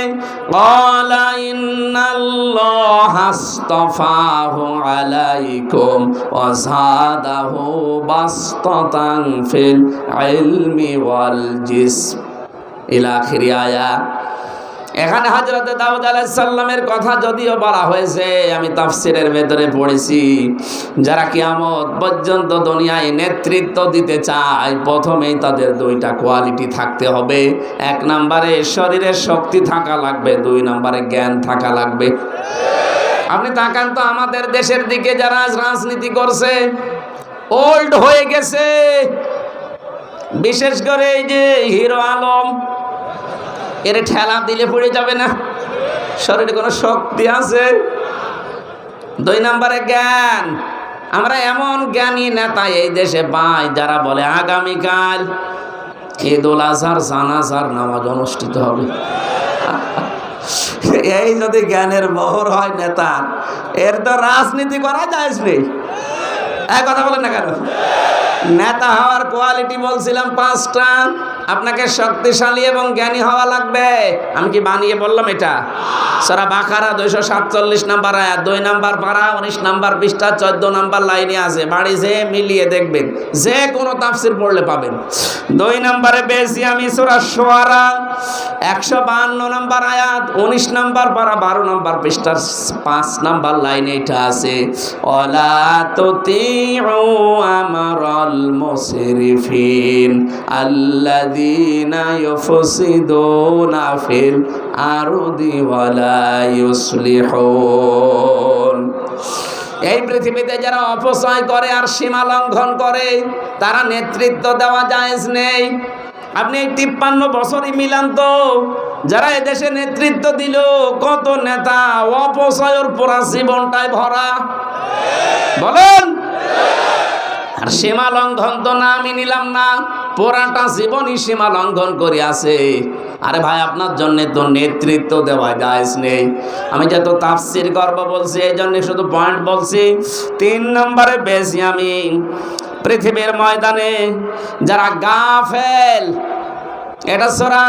ক্বালা ইন্নাল্লাহা আসতাফাহু আলাইকুম ওয়া যাদাহু বাসতাতান ফিল ইলমি ওয়াল জিসম ইলা আখিরি আয়া। এখানে হযরত দাউদ আলাইহিস সালামের কথা যদিও বলা হয়েছে, আমি তাফসীরের ভেতরে পড়েছি, যারা কিয়ামত পর্যন্ত দুনিয়ায় নেতৃত্ব দিতে চায়, প্রথমেই তাদের 2টা কোয়ালিটি থাকতে হবে। 1 নম্বরে শরীরের শক্তি থাকা লাগবে, 2 নম্বরে জ্ঞান থাকা লাগবে। আপনি তাকান তো আমাদের দেশের দিকে, যারা রাজনীতি করছে ওল্ড হয়ে গেছে। বিশেষ করে এই যে হিরো আলম, এর ঠেলা দিলে পড়ে যাবে না? শরীরে কোনো শক্তি আছে? 2 নম্বরে জ্ঞান। আমরা এমন জ্ঞানী নেতা এই দেশে পাই যারা বলে আগামীকাল ঈদুল আজহার জানাজার নামাজ অনুষ্ঠিত হবে। এই যদি জ্ঞানের বহর হয় নেতা, এর তো রাজনীতি করা যায় নেই। কথা বলেন না কেন? নেতা হওয়ার কোয়ালিটি বলছিলাম 5টা। আপনাকে শক্তিশালী এবং জ্ঞানী হওয়া লাগবে। আমি কি বানিয়ে বললাম এটা? সূরা বাকারা 247 নাম্বার আয়াত, 2 নাম্বার পারা, 19 নাম্বার পৃষ্ঠা, 14 নাম্বার লাইনে আছে। বাড়ি যেয়ে মিলিয়ে দেখবেন, যে কোনো তাফসীর পড়লে পাবেন। 2 নম্বরে পেয়েছি আমি সূরা শুআরা 152 নাম্বার আয়াত, 19 নাম্বার পারা, 12 নাম্বার পৃষ্ঠার 5 নাম্বার লাইনে এটা আছে। ওয়ালা তুতিউ আমরাল মুসরিফিন আল্লাযীনা ইউফসিদুনা ফিল আরদি ওয়ালা ইউসলিহুন। এই পৃথিবীতে যারা অপচয় করে আর সীমা লঙ্ঘন করে তারা নেতৃত্ব দেওয়া জায়েজ নেই। আপনি এই 53 বছরই মিলান তো, যারা এদেশে নেতৃত্ব দিল, কত নেতা অপচয়ের পুরা জীবনটাই ভরা, বলেন। আর সীমা লঙ্ঘন তো না আমি নিলাম না, পুরাটা জীবনই সীমা লঙ্ঘন করে আছে। আরে ভাই, আপনার জন্য তো নেতৃত্ব দেওয়া জায়েজ নেই। আমি যত তাফসীর করব বলছি, এই জন্য শুধু পয়েন্ট বলছি। 3 নম্বরে বেশি আমি পৃথিবীর ময়দানে যারা গাফেল, এটা সূরা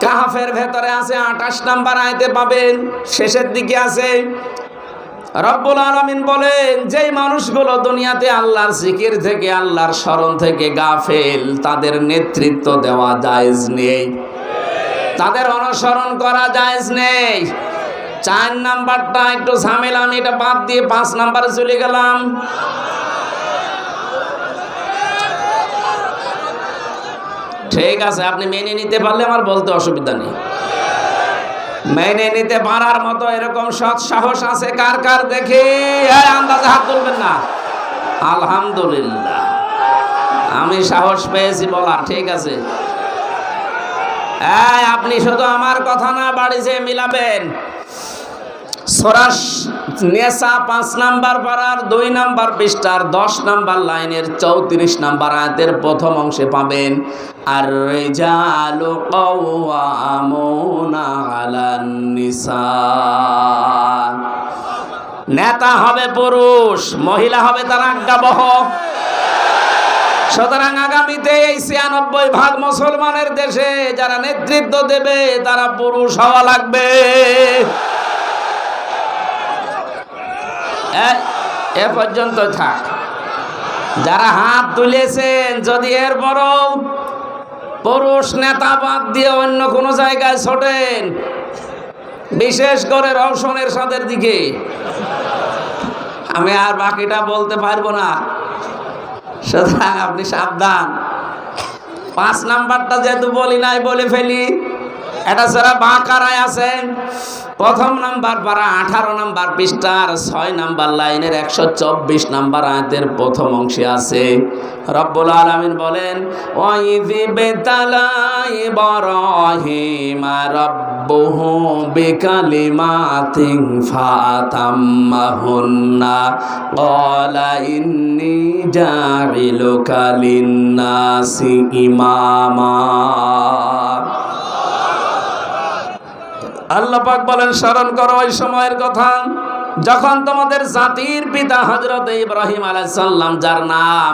কাহফের ভেতরে আছে, 28 নাম্বার আয়াতে পাবেন, শেষের দিকে আছে। রব্বুল আলামিন বলেন, যেই মানুষগুলো দুনিয়াতে আল্লাহর জিকির থেকে, আল্লাহর স্মরণ থেকে গাফেল, তাদের নেতৃত্ব দেওয়া জায়েজ নেই, তাদের অনুসরণ করা জায়েজ নেই। 4 নাম্বারটা একটু ঝামেলা, আমি এটা বাদ দিয়ে 5 নাম্বারে চলে গেলাম। ঠিক আছে, আপনি মেনে নিতে পারলে আমার বলতে অসুবিধা নেই। মেনে নিতে পারার মতো এরকম সৎ সাহস আছে কার কার দেখি? আন্দাজে হাত তুলবেন না। আলহামদুলিল্লাহ, আমি সাহস পেয়েছি বলার। ঠিক আছে, আপনি শুধু আমার কথা না, বাড়ি যেয়ে মিলাবেন। সূরা নিসা 5 নাম্বার পারার 2 নাম্বার পৃষ্ঠার 10 নাম্বার লাইনের 34 নাম্বার আয়াতের প্রথম অংশে পাবেন, আর রিজালু কাওয়ামুনা আলান নিসা। নেতা হবে পুরুষ, মহিলা হবে তার আজ্ঞাবহ। সুতরাং আগামীতে এই 96% মুসলমানের দেশে যারা নেতৃত্ব দেবে তারা পুরুষ হওয়া লাগবে। এ পর্যন্ত থাক। যারা হাত তুলেছেন, যদি এরপরও পুরুষ নেতা বাদ দিয়ে অন্য কোনো জায়গায় ছোটেন, বিশেষ করে রওশনের সাদের দিকে, আমি আর বাকিটা বলতে পারবো না। সুতরাং আপনি সাবধান। 5 নাম্বারটা যেহেতু বলি নাই, বলে ফেলি। এটা যারা বাকারায় আছেন, প্রথম নাম্বার পারা 18 নাম্বার পৃষ্ঠার 6 নাম্বার লাইনের 124 নাম্বার আয়াতের প্রথম অংশে আছে। রব্বুল আলামিন বলেন, ওয়াইযি বিতালা ইব্রাহিমা রাব্বুহু বিকালিমাতিন ফাতাম্মাহুন্না ক্বালা ইন্নী জাইলুকা লিন্নাসি ইমামা। আল্লাহ পাক বলেন, স্মরণ করো ওই সময়ের কথা যখন তোমাদের জাতির পিতা হযরত ইব্রাহিম আলাইহিস সালাম, যার নাম,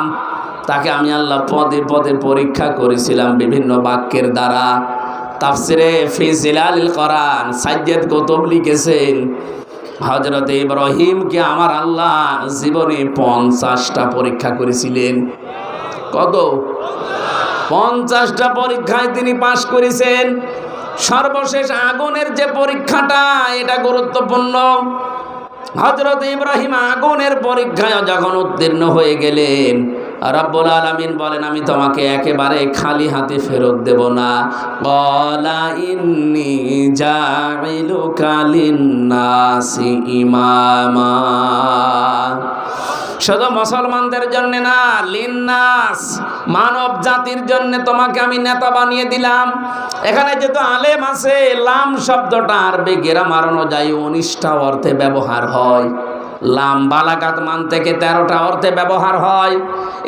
তাকে আমি আল্লাহ পদে পদে পরীক্ষা করেছিলাম বিভিন্ন বাক্যের দ্বারা। তাফসিরে ফি জিলালিল কোরআন সাইয়্যিদ কুতুব লিখেছেন, হযরত ইব্রাহিমকে আমার আল্লাহ জীবনে 50টা পরীক্ষা করেছিলেন। কত? 50টা পরীক্ষায় তিনি পাশ করেছেন। সর্বশেষ আগুনের যে পরীক্ষাটা, এটা গুরুত্বপূর্ণ। হযরত ইব্রাহিম আগুনের পরীক্ষায় যখন উত্তীর্ণ হয়ে গেলেন, রব্বুল আলামিন বলেন, আমি তোমাকে একেবারে খালি হাতে ফেরত দেব না। ক্বালা ইন্নী জাইলুকা লিন্নাসি ইমামা। শুধু মুসলমানদের জন্য না, লিন্নাস, মানব জাতির জন্য তোমাকে আমি নেতা বানিয়ে দিলাম। এখানে যেহেতু আলেম আছে, লাম শব্দটা আরবি গ্রামার অনুযায়ী 19টা অর্থে ব্যবহার হয়। লাম বালাগাত মান থেকে 13টা অর্থে ব্যবহার হয়।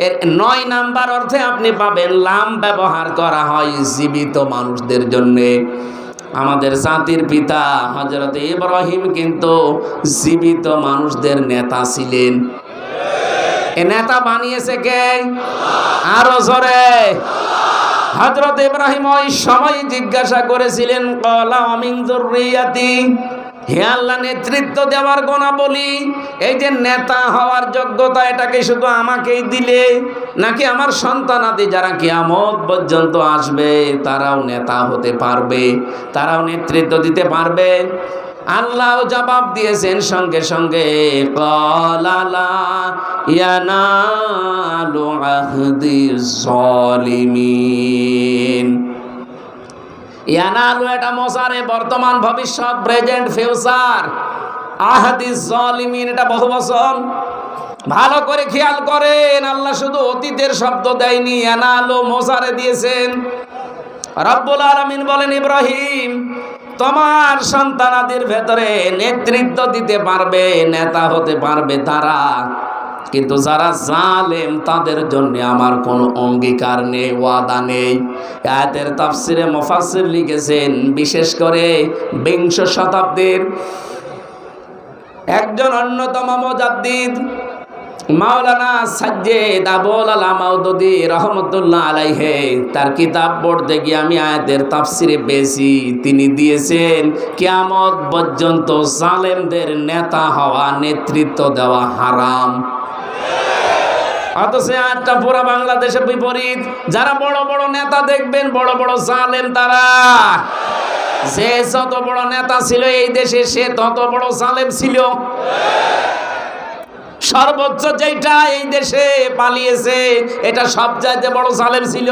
এর 9 নাম্বার অর্থে আপনি পাবেন লাম ব্যবহার করা হয় জীবিত মানুষদের জন্যে। আমাদের জাতির পিতা হযরত ইব্রাহিম কিন্তু জীবিত মানুষদের নেতা ছিলেন। এ নেতা বানিয়েছে কে? আরো জোরে। হযরত ইব্রাহিম ওই সময় জিজ্ঞাসা করেছিলেন, ক্বালা মিন যুররিয়াতি, হে আল্লাহ, নেতৃত্ব দেওয়ার গুণাবলী, এই যে নেতা হওয়ার যোগ্যতা, এটাকে শুধু আমাকেই দিলে, নাকি আমার সন্তানাদি যারা কিয়ামত পর্যন্ত আসবে তারাও নেতা হতে পারবে, তারাও নেতৃত্ব দিতে পারবে? আল্লাহ জবাব দিয়েছেন সঙ্গে সঙ্গে, ক্বালা লা ইয়ানালু আহদিজ জালিমিন। ইয়ানালু এটা মোসারে, বর্তমান ভবিষ্যৎ, প্রেজেন্ট ফিউচার। আহদিজ জালিমিন এটা বহু বচন। ভালো করে খেয়াল করেন, আল্লাহ শুধু অতীতের শব্দ দেয়নি, ইয়ানালু মোসারে দিয়েছেন। রব্বুল আলামিন বলেন, ইব্রাহিম, তোমার সন্তানাদের ভেতরে নেতৃত্ব দিতে পারবে, নেতা হতে পারবে তারা, কিন্তু যারা জালেম তাদের জন্য আমার কোনো অঙ্গীকার নেই, ওয়াদা নেই। আয়াতের তাফসিরে মুফাসসির লিখেছেন, বিশেষ করে ২০ শতাব্দীর একজন অন্যতম মুজাদ্দিদ মাওলানা সাজ্জেদ আবুল আলা মাউদুদী রহমতুল্লাহ আলাইহি, তার কিতাব পড়তে গিয়ে আমি আয়াতের তাফসিরে পেয়েছি, তিনি দিয়েছেন কিয়ামত পর্যন্ত জালেমদের নেতা হওয়া, নেতৃত্ব দেওয়া হারাম। অথচ আয়াতটা পুরো বাংলাদেশে বিপরীত। যারা বড় বড় নেতা দেখবেন, বড় বড় জালেম তারা। যে যত বড় নেতা ছিল এই দেশে, সে তত বড় জালেম ছিল। সর্বোচ্চ যেটা এই দেশে পালিয়েছে, এটা সবচাইতে বড় জালেম ছিল।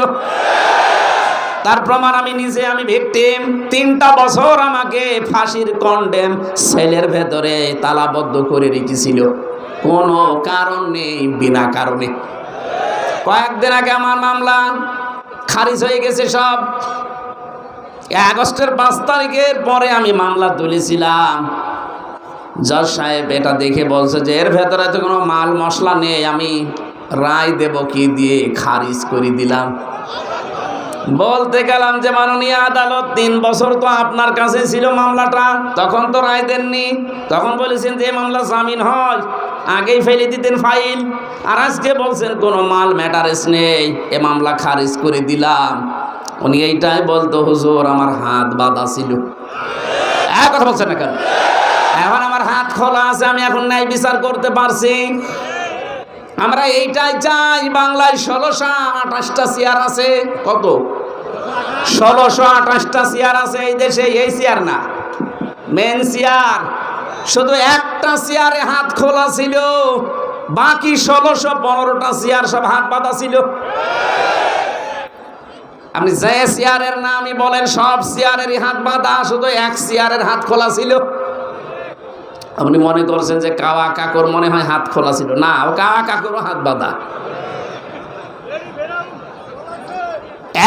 তার প্রমাণ আমি নিজে, আমি ভিকটিম। 3টা বছর আমাকে ফাঁসির কন্ডেম সেলের ভেতরে তালাবদ্ধ করে রেখেছিল, কোনো কারণ নেই, বিনা কারণে। কয়েকদিন আগে আমার মামলা খারিজ হয়ে গেছে সব। আগস্টের 5 তারিখের পরে আমি মামলা তুলেছিলাম। জজ সাহেব এটা দেখে বলছে যে এর ভেতরে তো কোনো মাল মশলা নেই, আমি রায় দেব কি দিয়ে, খারিজ করে দিলাম। বলতে গেলাম যে মাননীয় আদালত, 3 বছর তো আপনার কাছে ছিল মামলাটা, তখন তো রায় দেননি, তখন বলেছেন যে মামলা জামিন হয়, আগেই ফেলে দিতেন ফাইল। আর আজকে বলছেন কোনো মাল ম্যাটারেস নেই, এ মামলা খারিজ করে দিলাম। উনি এইটাই বলতো, হুজুর আমার হাত বাঁধা ছিল। কথা বলছেন না কেন? এখন আমার হাত খোলা আছে, আমি এখন ন্যায় বিচার করতে পারছি। আমরা এইটাই চাই। বাংলায় 1628টা চেয়ার আছে। কত? 1628টা চেয়ার আছে এই দেশে। এই চেয়ার না, মেন চেয়ার। শুধু একটা চেয়ারে হাত খোলা ছিল, বাকি 1615টা চেয়ার সব হাত বাঁধা ছিল। আপনি যে চেয়ারের নামই বলেন, সব চেয়ারেরই হাত বাঁধা, শুধু এক চেয়ারের হাত খোলা ছিল। আপনি মনে করছেন যে কাওয়া কাকুর মনে হয় হাত খোলা ছিল, না, ও কাওয়া কাকুরও হাত বাঁধা।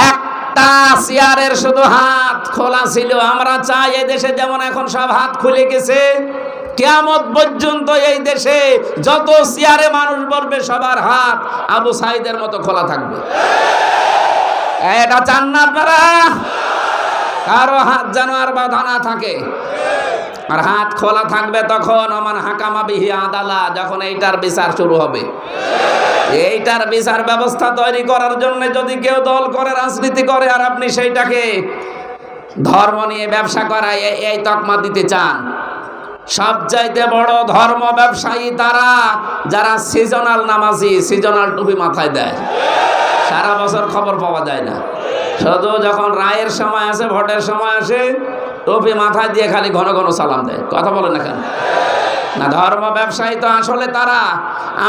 একটা চেয়ারের শুধু হাত খোলা ছিল। আমরা চাই এই দেশে যেমন এখন সব হাত খুলে গেছে, কিয়ামত পর্যন্ত এই দেশে যত চেয়ারে মানুষ বলবে সবার হাত আবু সাইদের মতো খোলা থাকবে। এটা চান না আপনারা? কারো হাত যেন আর বাঁধা না থাকে, আর হাত খোলা থাকবে তখন আমান হাকামা বিহি আদালা, যখন এইটার বিচার শুরু হবে। এইটার বিচার ব্যবস্থা তৈরি করার জন্য যদি কেউ দল করে, রাজনীতি করে, আর আপনি সেইটাকে ধর্ম নিয়ে ব্যবসা করায় এই তকমা দিতে চান, সবচাইতে বড় ধর্ম ব্যবসায়ী তারা যারা সিজনাল নামাজি, সিজনাল টুপি মাথায় দেয়, সারা বছর খবর পাওয়া যায় না, শুধু যখন রায়ের সময় আসে, ভোটের সময় আসে, টুপি মাথায় দিয়ে খালি ঘন ঘন সালাম দেয়। কথা বলে না কেন? না, ধর্ম ব্যবসায়ী তো আসলে তারা।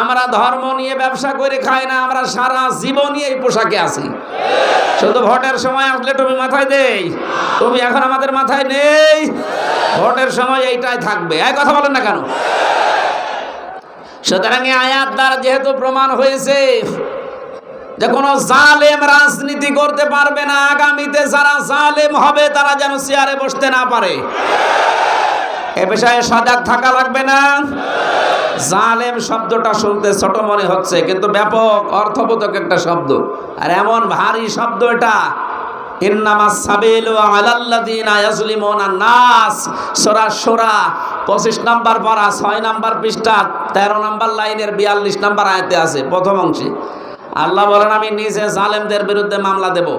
আমরা ধর্ম নিয়ে ব্যবসা করে খাই না, আমরা সারা জীবনই এই পোশাকে আছি। শুধু ভোটের সময় আসলে টুপি মাথায় দেই, টুপি এখন আমাদের মাথায় নেই, ভোটের সময় এইটাই থাকবে। এই কথা বলেন না কেন? সুতরাং এই আয়াত দ্বারা যেহেতু প্রমাণ হয়েছে যে কোনো জালেম রাজনীতি করতে পারবে না, আগামীতে যারা জালেম হবে তারা যেন চেয়ারে বসতে না পারে, এ বিষয়ে সজাগ থাকা লাগবে না? জালেম শব্দটা শুনতে ছোট মনে হচ্ছে, কিন্তু ব্যাপক অর্থবোধক একটা শব্দ, আর এমন ভারী শব্দ এটা। ইন্নামাস সাবিলু আলাল্লাযিনা ইয়াজলিমুনা নাস, সূরা শূরা 25 নম্বর পারা 6 নম্বর পৃষ্ঠা 13 নম্বর লাইনের 42 নম্বর আয়াতে আছে প্রথম অংশে। আল্লাহ বলেন আমি নিজে জালেমদের বিরুদ্ধে মামলা দেব।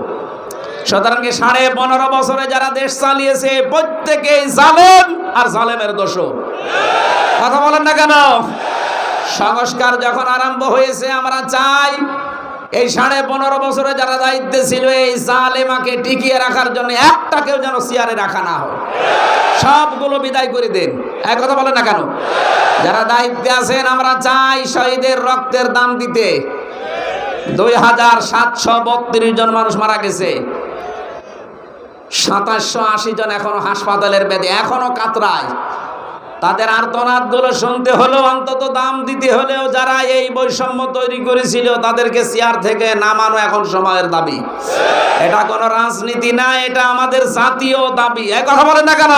সুতরাং 15.5 বছরে যারা দেশ চালিয়েছে প্রত্যেকেই জালেম আর জালেমের দোষর। কথা বলেন না কেন? সংস্কার যখন আরম্ভ হয়েছে আমরা চাই এই 15.5 বছরে যারা দায়িত্বে ছিল এই জালেমাকে টিকিয়ে রাখার জন্য একটাকেও যেন চেয়ারে রাখা না হয়, সবগুলো বিদায় করে দেন। এক কথা বলেন না কেন? যারা দায়িত্বে আছেন আমরা চাই শহীদের রক্তের দাম দিতে। 2732 জন মানুষ মারা গেছে, 2780 জন এখনো হাসপাতালের বেদে, এখনো কাতরায়। তাদের আর্তনাদগুলো শুনতে হলেও অন্তত দাম দিতে হলেও যারা এই বৈষম্য তৈরি করেছিল তাদেরকে চেয়ার থেকে নামানো এখন সময়ের দাবি। এটা কোনো রাজনীতি না, এটা আমাদের জাতীয় দাবি। এই কথা বলেন না কেন?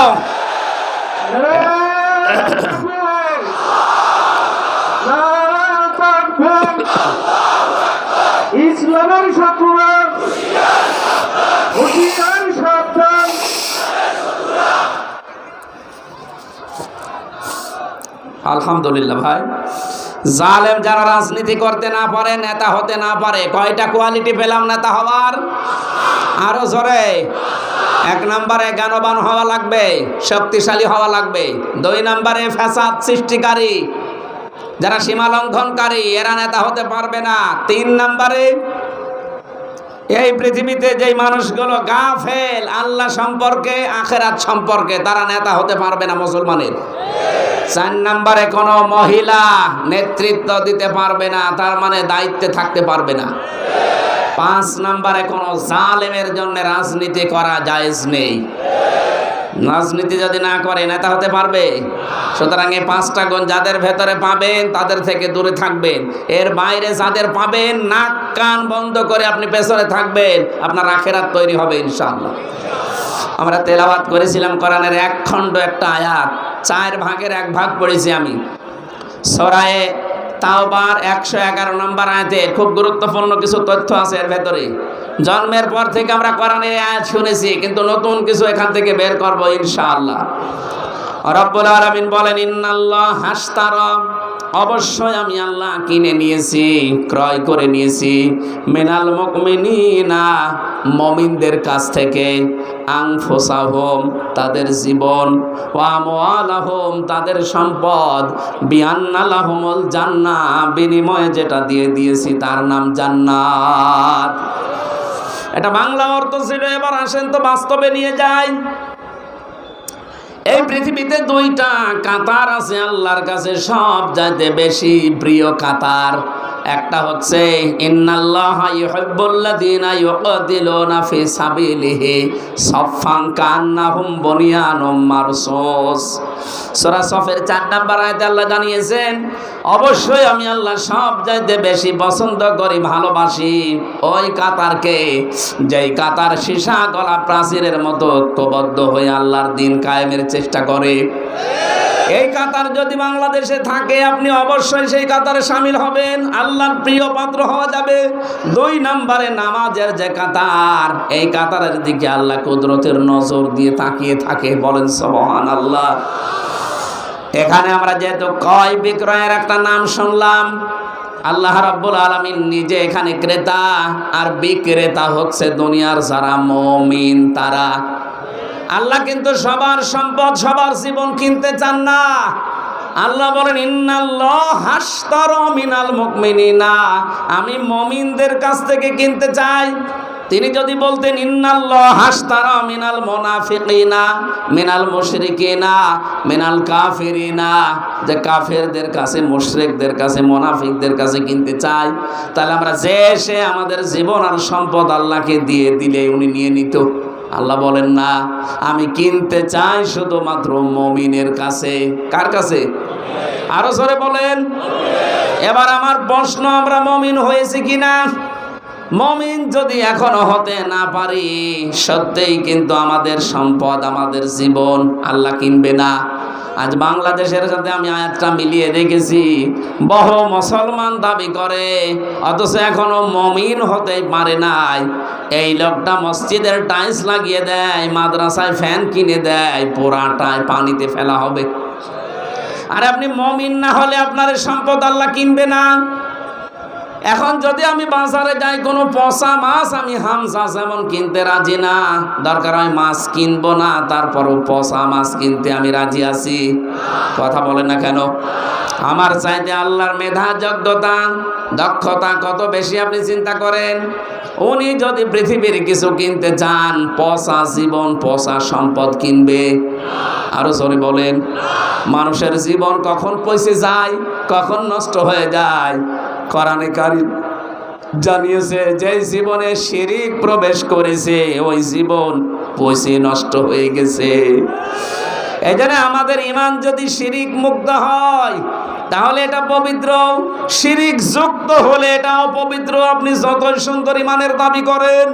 ইসলামের শত্রুরা হুঁশিয়ার সাবধান। আলহামদুলিল্লাহ ভাই, জালেম যারা রাজনীতি করতে না পারে, নেতা হতে না পারে, কয়টা কোয়ালিটি পেলাম নেতা হওয়ার? আরো জোরে। 1 নম্বরে জ্ঞানবান হওয়া লাগবে, শক্তিশালী হওয়া লাগবে। 2 নম্বরে ফ্যাসাদ সৃষ্টিকারী, যারা সীমা লঙ্ঘনকারী, এরা নেতা হতে পারবে না। 3 নম্বরে এই পৃথিবীতে যেই মানুষগুলো গাফেল আল্লাহ সম্পর্কে, আখিরাত সম্পর্কে, তারা নেতা হতে পারবে না মুসলমানের। 4 নম্বরে কোনো মহিলা নেতৃত্ব দিতে পারবে না, তার মানে দায়িত্বে থাকতে পারবে না। 5 নম্বরে কোনো জালেমের জন্য রাজনীতি করা জায়েজ নেই। রাজনীতি যদি না করে নেতা হতে পারবে? সুতরাং এই 5টা গুণ যাদের ভেতরে পাবেন তাদের থেকে দূরে থাকবেন। এর বাইরে যাদের পাবেন নাক কান বন্ধ করে আপনি পেছনে থাকবেন, আপনার আখিরাত তৈরি হবে ইনশাআল্লাহ। আমরা তেলাওয়াত করেছিলাম কোরআনের 1 খণ্ড একটা আয়াত, 4 ভাগের 1 ভাগ পড়েছি আমি। সূরা তাওবার 111 নম্বর আয়াতে খুব গুরুত্বপূর্ণ কিছু তথ্য আছে এর ভেতরে। জন্মের পর থেকে আমরা কোরআনের আয়াত শুনেছি, কিন্তু নতুন কিছু এখান থেকে বের করব ইনশাআল্লাহ। রব্বুল আলামিন বলেন ইন্নাল্লাহ হাশতারা, অবশ্যই আমি আল্লাহ কিনে নিয়েছি, ক্রয় করে নিয়েছি, মিনাল মুমিনিনা, মুমিনদের কাছ থেকে, আনফুসাহুম, তাদের জীবন, ওয়া আমওয়ালাহুম, তাদের সম্পদ, বিআন্না লাহুমুল জান্নাহ, বিনিময়ে যেটা দিয়ে দিয়েছি তার নাম জান্নাত। এটা বাংলা অর্থ ছিল, এবার আসেন তো বাস্তবে নিয়ে যাই। এই পৃথিবীতে 2টা কাতার আছে আল্লাহর কাছে সব চাইতে বেশি প্রিয় কাতার। একটা হচ্ছে ইন্নাল্লাহা ইউহিব্বুল্লাযীনা ইউকাতিলুনা ফি সাবিলিহি সাফফান কান্নাহুম বুনিয়ানুম মারসুস। সূরা সফের 4 নম্বর আয়াতে আল্লাহ জানিয়েছেন অবশ্যই আমি আল্লাহ সব চাইতে বেশি পছন্দ করি, ভালোবাসি ওই কাতারকে, যেই কাতার সীসা গলা প্রাচীরের মতো ঐক্যবদ্ধ হয়ে আল্লাহর দ্বীন কায়েমের চেষ্টা করে। এই কাতার যদি বাংলাদেশে থাকে আপনি অবশ্যই সেই কাতারে শামিল হবেন, আল্লাহর প্রিয় পাত্র হওয়া যাবে। 2 নম্বরে নামাজের যে কাতার, এই কাতারের দিকে আল্লাহ কুদরতের নজর দিয়ে তাকিয়ে থাকে, বলেন সুবহানাল্লাহ। এখানে আমরা যেহেতু ক্রয় বিক্রয়ের একটা নাম শুনলাম, আল্লাহ রাব্বুল আলামিন নিজে এখানে ক্রেতা আর বিক্রেতা হচ্ছে দুনিয়ার যারা মুমিন তারা। আল্লাহ কিন্তু সবার সম্পদ, সবার জীবন কিনতে চান না। আল্লাহ বলেন ইন্নাল্লাহ হাশতারা মিনাল মুমিনিনা, আমি মুমিনদের কাছ থেকে কিনতে চাই। তিনি যদি বলতেন ইন্নাল্লাহ হাশতারা মিনাল মুনাফিকিনা মিনাল মুশরিকিনা মিনাল কাফিরিনা, যে কাফেরদের কাছে, মুশরিকদের কাছে, মুনাফিকদের কাছে কিনতে চাই, তাহলে আমরা যে সে আমাদের জীবন আর সম্পদ আল্লাহকে দিয়ে দিলে উনি নিয়ে নিত। আল্লাহ বলেন না, আমি কিনতে চাই শুধুমাত্র মুমিনের কাছে। কার কাছে? আরো জোরে বলেন। এবার আমার প্রশ্ন, আমরা মুমিন হয়েছি কিনা? মুমিন যদি এখনো হতে না পারি, সত্যিই কিন্তু আমাদের সম্পদ, আমাদের জীবন আল্লাহ কিনবে না। আজ বাংলাদেশের সাথে আমি আয়াতটা মিলিয়ে দেখেছি, বহু মুসলমান দাবি করে অথচ এখনো মুমিন হতেই পারে নাই। এই লোকটা মসজিদের টাইলস লাগিয়ে দেয়, মাদ্রাসায় ফ্যান কিনে দেয়, পোড়াটায় পানিতে ফেলা হবে। আর আপনি মুমিন না হলে আপনার সম্পদ আল্লাহ কিনবে না। এখন যদি আমি বাজারে যাই কোনো পচা মাছ, আমি হামসা যেমন কিনতে রাজি না, দরকার হয় মাছ কিনবো না, তারপরও পচা মাছ কিনতে আমি রাজি আছি। কথা বলে না কেন? আমার চাইতে আল্লাহর মেধা, যোগ্যতা, দক্ষতা কত বেশি আপনি চিন্তা করেন। উনি যদি পৃথিবীর কিছু কিনতে চান, পচা জীবন, পচা সম্পদ কিনবে? আরো জোরে বলেন। মানুষের জীবন কখন পচে যায়, কখন নষ্ট হয়ে যায়। কোরআনে কারীম জানিয়েছে, যে জীবনে শিরিক প্রবেশ করেছে ওই জীবন পচে নষ্ট হয়ে গেছে। এই জন্য আমাদের ঈমান যদি শিরিক মুক্ত হয় তাহলে এটা পবিত্র, শিরিক যুক্ত হলে এটা অপবিত্র। আপনি যতই সুন্দর ঈমানের দাবি করেন।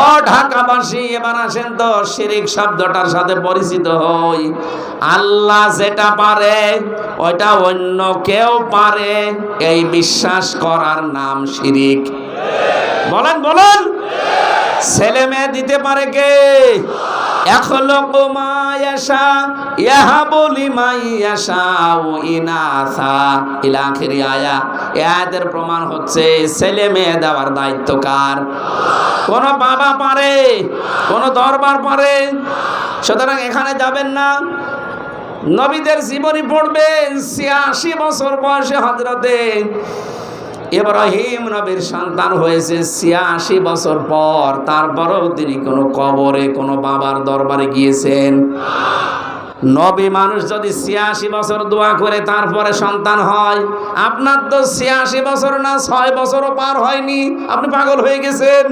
ও ঢাকাবাসী, এবার আসেন তো শিরিক শব্দটার সাথে পরিচিত হই। আল্লাহ যেটা পারে ওইটা অন্য কেউ পারে, এই বিশ্বাস করার নাম শিরিক। বলেন বলেন। ছেলে মেয়ে দিতে পারে কে? ইয়াখলুকু মা ইয়াশা ইয়াহাবু লিমান ইয়াশাউ ইনাসা ইলা আখিরি আয়া। এই আয়াতের প্রমাণ হচ্ছে ছেলে মেয়ে দেওয়ার দায়িত্ব কার? কোন বাবা পারে, কোন দরবার পারে? সুতরাং এখানে যাবেন না। নবীদের জীবনী পড়বেন। ৮৬ বছর বয়সে হযরতে ইব্রাহিম নবীর সন্তান হয়েছে ৮৬ বছর পর। তারপরেও তিনি কোনো কবরে, কোনো বাবার দরবারে গিয়েছেন? নবী মানুষ যদি ৮৬ বছর দোয়া করে তারপরে সন্তান হয়, আপনার তো ৮৬ বছর না, ৬ বছরও পার হয়নি, আপনি পাগল হয়ে গেছেন।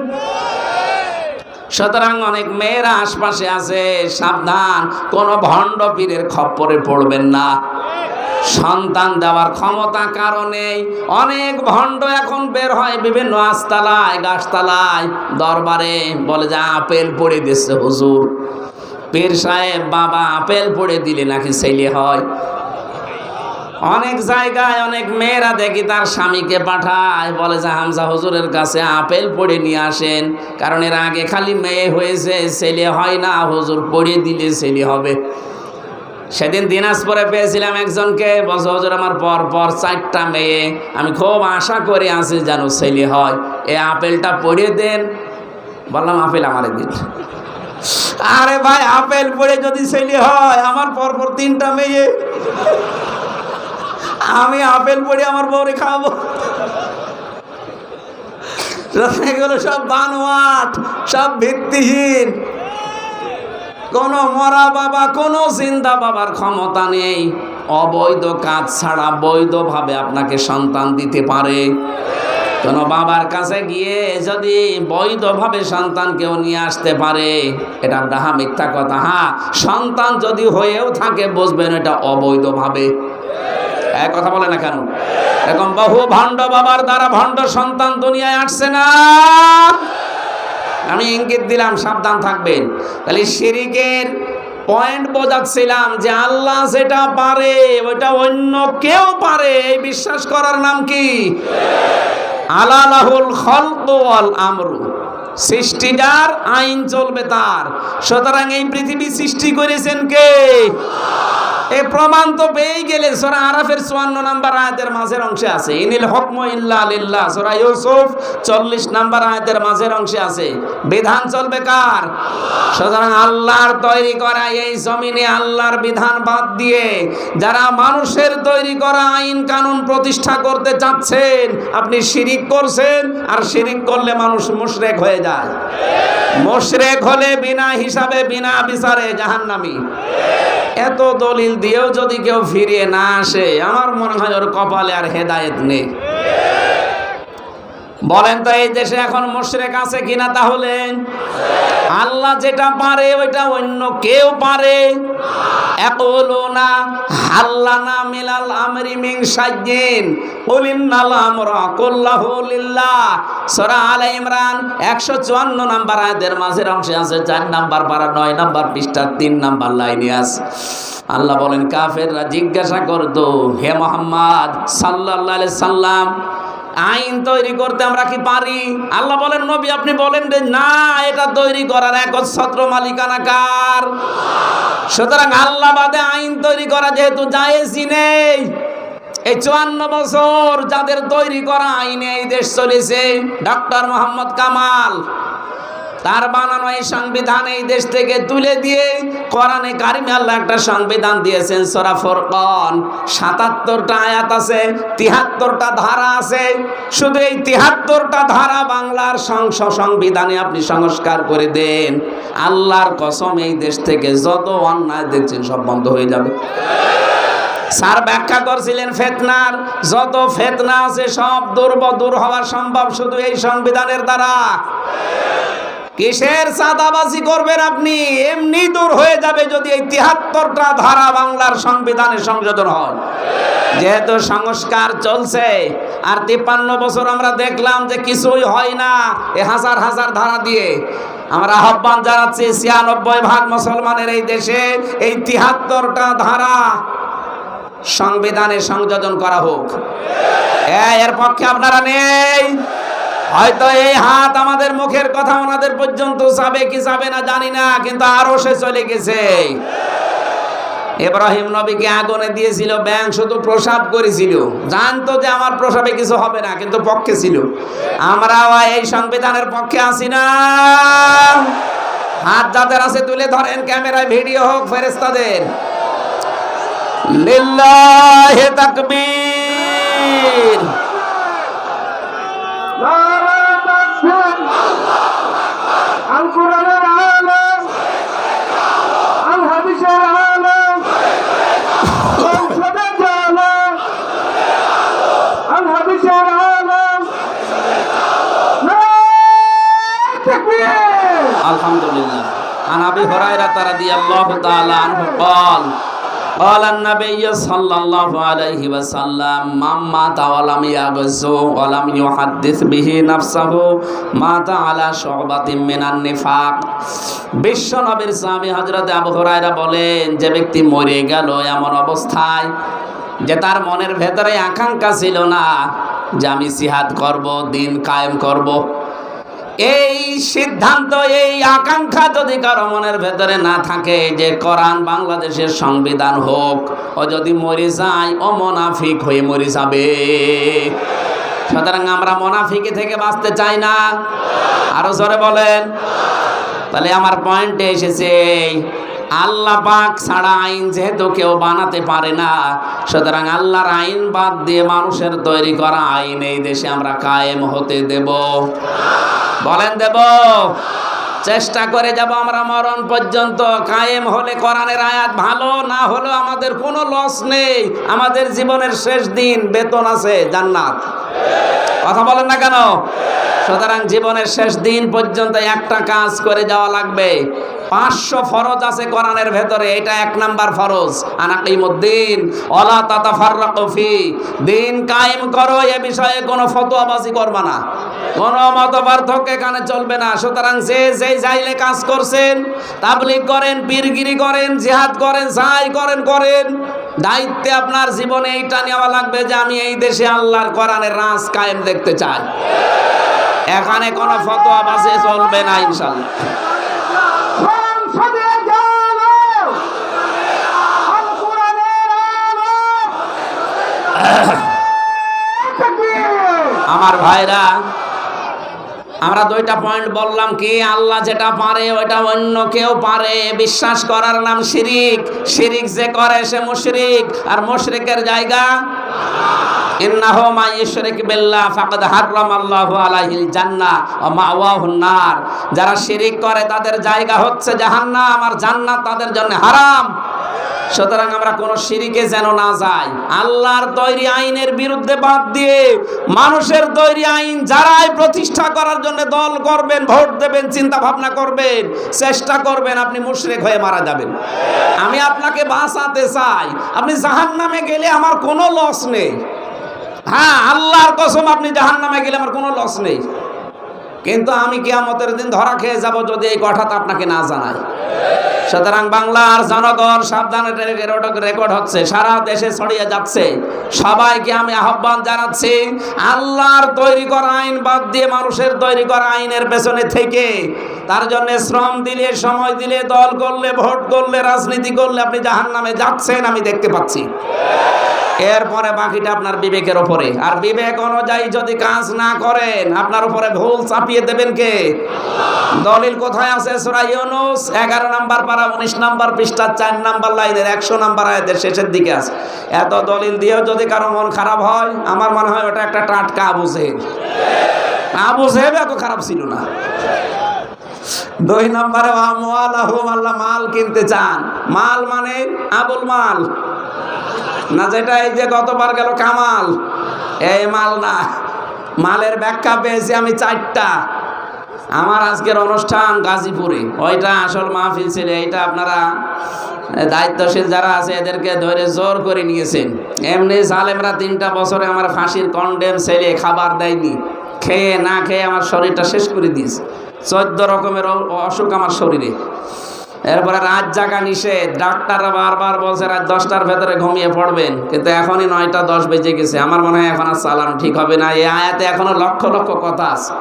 সুতরাং অনেক মেয়েরা আশপাশে আছে, সাবধান, কোন ভণ্ড পীরের খপ্পরে পড়বেন না। সন্তান দেওয়ার ক্ষমতা কারণে অনেক ভণ্ড এখন বের হয় বিভিন্ন আস্তালায়, গাছতলায়, দরবারে, বলে যে আপেল পড়ে দিচ্ছে হুজুর। পীর সাহেব বাবা আপেল পড়ে দিলে নাকি ছেলে হয়। অনেক জায়গায় অনেক মেয়েরা দেখি তার স্বামীকে পাঠায়, বলে যে হামজা হুজুরের কাছে আপেল পড়ে নিয়ে আসেন, কারণ এর আগে খালি মেয়ে হয়েছে, ছেলে হয় না, হুজুর পড়ে দিলে ছেলে হবে। সেদিন দিনাজপুরে পেয়েছিলাম একজনকে, বলছে হুজুর আমার পর পর 4টা মেয়ে, আমি খুব আশা করে আছি যেন ছেলে হয়, এই আপেলটা পড়ে দেন। বললাম আপেল আমার দিন। আরে ভাই, আপেল পড়ে যদি ছেলে হয়, আমার পরপর 3টা মেয়ে, আমি আপেল পড়ে আমার বউরে খাবো? এগুলো সব বানোয়াট, সব ভিত্তিহীন। কোন মরা বাবা, কোন জিন্দা বাবার ক্ষমতা নেই অবৈধ কাজ ছাড়া বৈধভাবে আপনাকে সন্তান দিতে পারে। কোন বাবার কাছে গিয়ে যদি বৈধভাবে সন্তান কেউ নিয়ে আসতে পারে, এটা ডাহা মিথ্যা কথা। হ্যাঁ, সন্তান যদি হয়েও থাকে বুঝবেন এটা অবৈধভাবে। এক কথা বলে না কেন? এরকম বহু ভণ্ড বাবার দ্বারা ভণ্ড সন্তান দুনিয়ায় আসছে না? আমি ইঙ্গিত দিলাম, সাবধান থাকবেন। তাহলে শিরিকের পয়েন্ট বোঝাচ্ছিলাম যে আল্লাহ যেটা পারে ওইটা অন্য কেউ পারে, এই বিশ্বাস করার নাম কি? আলা লাহুল খালকু ওয়াল আমরু। সৃষ্টি যার, আইন চলবে তার। সুতরাং এই পৃথিবী সৃষ্টি করেছেন কে? এই প্রমাণ তো পেয়ে গেলে সূরা আরাফের ৫৪ নম্বর আয়াতের মাঝের অংশে আছে, ইনিল হুকমু ইল্লা লিল্লাহ। সূরা ইউসুফ ৪০ নম্বর আয়াতের মাঝের অংশে আছে। বিধান চলবে কার? সুতরাং আল্লাহর তৈরি করা এই জমিনে আল্লাহর বিধান বাদ দিয়ে যারা মানুষের তৈরি করা আইন কানুন প্রতিষ্ঠা করতে চাচ্ছেন, আপনি শিরিক করছেন। আর শিরিক করলে মানুষ মুশরিক হয়ে যায়। মুশরিক হলে বিনা হিসাবে, বিনা বিচারে জাহান্নামী। এত দলিল দিয়েও যদি কেউ ফিরিয়ে না আসে, আমার মনে হয় ওর কপালে আর হেদায়েত নেই। বলেন তো এই দেশে এখন মুশরিক আছে কিনা? তাহলে আল্লাহ যেটা পারে ওইটা অন্য কেউ পারে। ইয়াকুলুনা হাল্লানা মিনাল আমরি মিন শাইইন কুল ইন্নাল আমরা কুল্লাহু লিল্লাহ। সূরা আলে ইমরান ১৫৪ নম্বর আয়াতের মাঝের অংশে আছে, ৪ নম্বর পারা ৯ নম্বর পৃষ্ঠা ৩ নম্বর লাইনে আছে। আল্লাহ বলেন কাফেররা জিজ্ঞাসা করতো, হে মুহাম্মদ সাল্লাল্লাহু আলাইহি সাল্লাম, আইন তৈরি করতে আমরা কি পারি? আল্লাহ বলেন নবী আপনি বলেন যে না, এটা তৈরি করার একচ্ছত্র মালিকানা কার? সুতরাং আল্লাহ বাদে আইন তৈরি করা যেহেতু জায়েজই নেই, এই 54 বছর যাদের তৈরি করা আইনে এই দেশ চলেছে, ডক্টর মোহাম্মদ কামাল তার বানানো এই সংবিধান এই দেশ থেকে তুলে দিয়ে কোরআনে কারিমে আল্লাহ একটা সংবিধান দিয়েছেন। সূরা ফুরকান ৭৭টা আয়াত আছে, ৭৩টা ধারা আছে। শুধু এই ৭৩টা ধারা বাংলার সংবিধানে আপনি সংস্কার করে দেন, আল্লাহর কসম এই দেশ থেকে যত অন্যায় দেখছেন সব বন্ধ হয়ে যাবে। স্যার ব্যাখ্যা করছিলেন ফিতনার যত ফিতনা আছে সব দূর হওয়া সম্ভব শুধু এই সংবিধানের দ্বারা। কিসের চাঁদাবাজি করবেন আপনি? এমনি দূর হয়ে যাবে যদি এই ৭৩টা ধারা বাংলার সংবিধানে সংযোজন হয়। যেহেতু সংস্কার চলছে আর ৫৩ বছর আমরা দেখলাম যে কিছুই হয় না, এ হাজার হাজার ধারা দিয়ে আমরা আহ্বান জানাচ্ছি ৯৬% মুসলমানের এই দেশে এই ৭৩টা ধারা সংবিধানে সংযোজন করা হোক। এর পক্ষে আপনারা নেই? হয়তো এই হাত আমাদের মুখের কথা ওনাদের পর্যন্ত যাবে কি যাবে না জানি না, কিন্তু আরো সে চলে গেছে। ইব্রাহিম নবীকে আগুনে দিয়েছিল, ব্যাঙ শুধু প্রসাব করেছিল, জানতো যে আমার প্রসাবে কিছু হবে না, কিন্তু পক্ষে ছিল। আমরাও এই সংবিধানের পক্ষে আছি না? হাত যাদের আছে তুলে ধরেন, ক্যামেরায় ভিডিও হোক ফেরেশতাদের। লিল্লাহি তাকবীর। আল কোরআনের আলম, আল হাদিসের আলম, সংসদের আলম, আল হাদিসের আলম। আলহামদুলিল্লাহ। আন আবি হুরায়রা রাদিয়াল্লাহু তাআলা আনহু قال قال النبي صلى الله عليه وسلم من مات ولم يغزو ولم يحدث به نفسه مات على شعبة من النفاق। বিশ্ব নবীর সাহাবী হযরত আবু হুরায়রা বলেন, যে ব্যক্তি মরে গেল এমন অবস্থায় যে তার মনের ভেতরে আকাঙ্ক্ষা ছিল না যে আমি জিহাদ করব, দিন কায়েম করব, এই সিদ্ধান্ত এই আকাঙ্ক্ষা যদি কারো মনের ভেতরে না থাকে যে কোরআন বাংলাদেশের সংবিধান হোক, ও যদি মরে যায় ও মুনাফিক হয়ে মরে যাবে। সুতরাং আমরা মুনাফিকি থেকে বাঁচতে চাই না। আরো জোরে বলেন। তাহলে আমার পয়েন্টে এসেছে, আল্লাহ পাক ছাড়া আইন যেহেতু কেউ বানাতে পারে না, সুতরাং আল্লাহর আইন বাদ দিয়ে মানুষের তৈরি করা আইন এই দেশে আমরা কায়েম হতে দেব? বলেন দেব? চেষ্টা করে যাব আমরা মরণ পর্যন্ত। কায়েম হলে কোরআনের আয়াত ভালো, না হলে আমাদের কোনো লস নেই। আমাদের জীবনের শেষ দিন বেতন আছে জান্নাত। কথা বলেন না কেন? সুতরাং জীবনের শেষ দিন পর্যন্ত একটা কাজ করে যাওয়া লাগবে। 500 ফরজ আছে কোরআনের ভেতরে, এটা 1 নাম্বার ফরজ। আনাকিমুদ্দিন ওয়ালা তাতাফাররাকু ফি, দিন কায়েম করো, এ বিষয়ে কোনো ফতোয়াবাজি করবে না, কোনো মতপার্থক্য এখানে চলবে না। সুতরাং যে যেই যাইলে কাজ করছেন, তাবলীগ করেন, পীরগিরি করেন, জিহাদ করেন, যাই করেন করেন, দায়িত্বে আপনার জীবনে এইটা নেওয়া লাগবে যে আমি এই দেশে আল্লাহর কোরআনের রাজ কায়েম দেখতে চাই। এখানে কোনো ফতোয়াবাজি চলবে না ইনশাআল্লাহ। আমার ভাইরা, আমরা 2টা পয়েন্ট বললাম কি, আল্লাহ যেটা পারে ওটা অন্য কেউ পারে, বিশ্বাস করার নাম শিরিক। শিরিক যে করে সে মুশরিক, আর মুশরিকের জায়গা ইন্নাহু মা ইউশরিক বিল্লাহ ফাকাদ হারামাল্লাহু আলাইহিল জান্নাহ ওয়া মাওয়াহুন নার। যারা শিরিক করে তাদের জায়গা হচ্ছে জাহান্নাম, আর জান্নাত তাদের জন্য হারাম। সুতরাং আমরা কোনো শিরিকে যেন না যাই। আল্লাহর তৈরি আইনের বিরুদ্ধে বাদ দিয়ে মানুষের তৈরি আইন যারাই প্রতিষ্ঠা করার জন্য দল করবেন, ভোট দেবেন, চিন্তা ভাবনা করবেন, চেষ্টা করবেন, আপনি মুশরিক হয়ে মারা যাবেন। আমি আপনাকে বাঁচাতে চাই। আপনি জাহান্নামে গেলে আমার কোনো লস নেই। হ্যাঁ, আল্লাহর কসম, আপনি জাহান্নামে গেলে আমার কোনো লস নেই, কিন্তু আমি কিয়ামতের দিন ধরা খেয়ে যাব যদি এই কথাটা আপনাকে না জানাই। সুতরাং বাংলার জনগণ সাবধানে, রেকর্ড হচ্ছে, সারা দেশে ছড়িয়ে যাচ্ছে। সবাইকে আমি আহ্বান জানাচ্ছি, আল্লাহর তৈরি করা আইন বাদ দিয়ে মানুষের তৈরি করা আইনের পেছনে থেকে তার জন্য শ্রম দিলে, সময় দিলে, দল করলে, ভোট করলে, রাজনীতি করলে আপনি জাহান্নামে যাচ্ছেন, আমি দেখতে পাচ্ছি। এরপরে বাকিটা আপনার বিবেকের উপরে। আর বিবেক অনুযায়ী যদি কাজ না করেন, আপনার উপরে ভুল চাপিয়ে দেবেন কে? দলিল কোথায় আছে? সূরা ইউনূস 11 নম্বর পারা 19 নম্বর পৃষ্ঠা 4 নম্বর লাইনের 100 নম্বর আয়াতের শেষের দিকে আছে। এত দলিল দিয়েও যদি কারো মন খারাপ হয়, আমার মনে হয় ওটা একটা টাটকা আবু জেহেল। আবু জেহেল এত খারাপ ছিল না। 2 নম্বরে আমওয়ালাহুম, আল্লাহ মাল কিনতে চান। মাল মানে আবুল মাল না, যেটা এই যে গতবার গেল কামাল, এই মাল না। মালের ব্যাখ্যা পেয়েছি আমি 4টা। আমার আজকের অনুষ্ঠান গাজীপুরে, ওইটা আসল মাহফিল ছিল। এইটা আপনারা দায়িত্বশীল যারা আছে এদেরকে ধরে জোর করে নিয়েছেন। এমনি জালেমরা 3টা বছরে আমার ফাঁসির কন্ডেম ছেলে খাবার দেয়নি, খেয়ে না খেয়ে আমার শরীরটা শেষ করে দিয়েছে। 14 রকমের অসুখ আমার শরীরে। এরপরে রাত জাগা নিষেধ। ডাক্তাররা বারবার বলছে রাত 10টার ভেতরে ঘুমিয়ে পড়বেন, কিন্তু এখনই 9টা 10 বেজে গেছে। আমার মনে হয় এখন আর চালানো ঠিক হবে না। এই আয়াতে এখনো লক্ষ লক্ষ কথা আছে।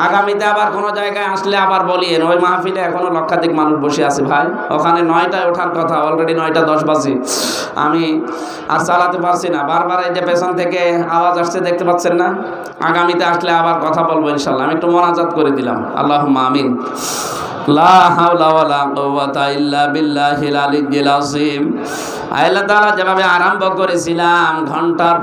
আগামীতে আবার কোনো জায়গায় আসলে আবার বলিয়েন, ওই মাহফিলে এখনো লক্ষাধিক মানুষ বসে আছে ভাই, ওখানে 9টায় ওঠার কথা, অলরেডি 9টা 10 বাজে। আমি আর চালাতে পারছি না। বারবার এই যে পেছন থেকে আওয়াজ আসছে, দেখতে পাচ্ছেন না? আগামীতে আসলে আবার কথা বলবো ইনশাল্লাহ। আমি একটু মোনাজাত করে দিলাম। আল্লাহুম্মা আমিন। লা হাওলা ওয়ালা কুওয়াতা ইল্লা বিল্লাহিল আলিয়্যিল আযীম। আল্লাহ তাআলা যেভাবে আরম্ভ করেছিলাম ঘন্টার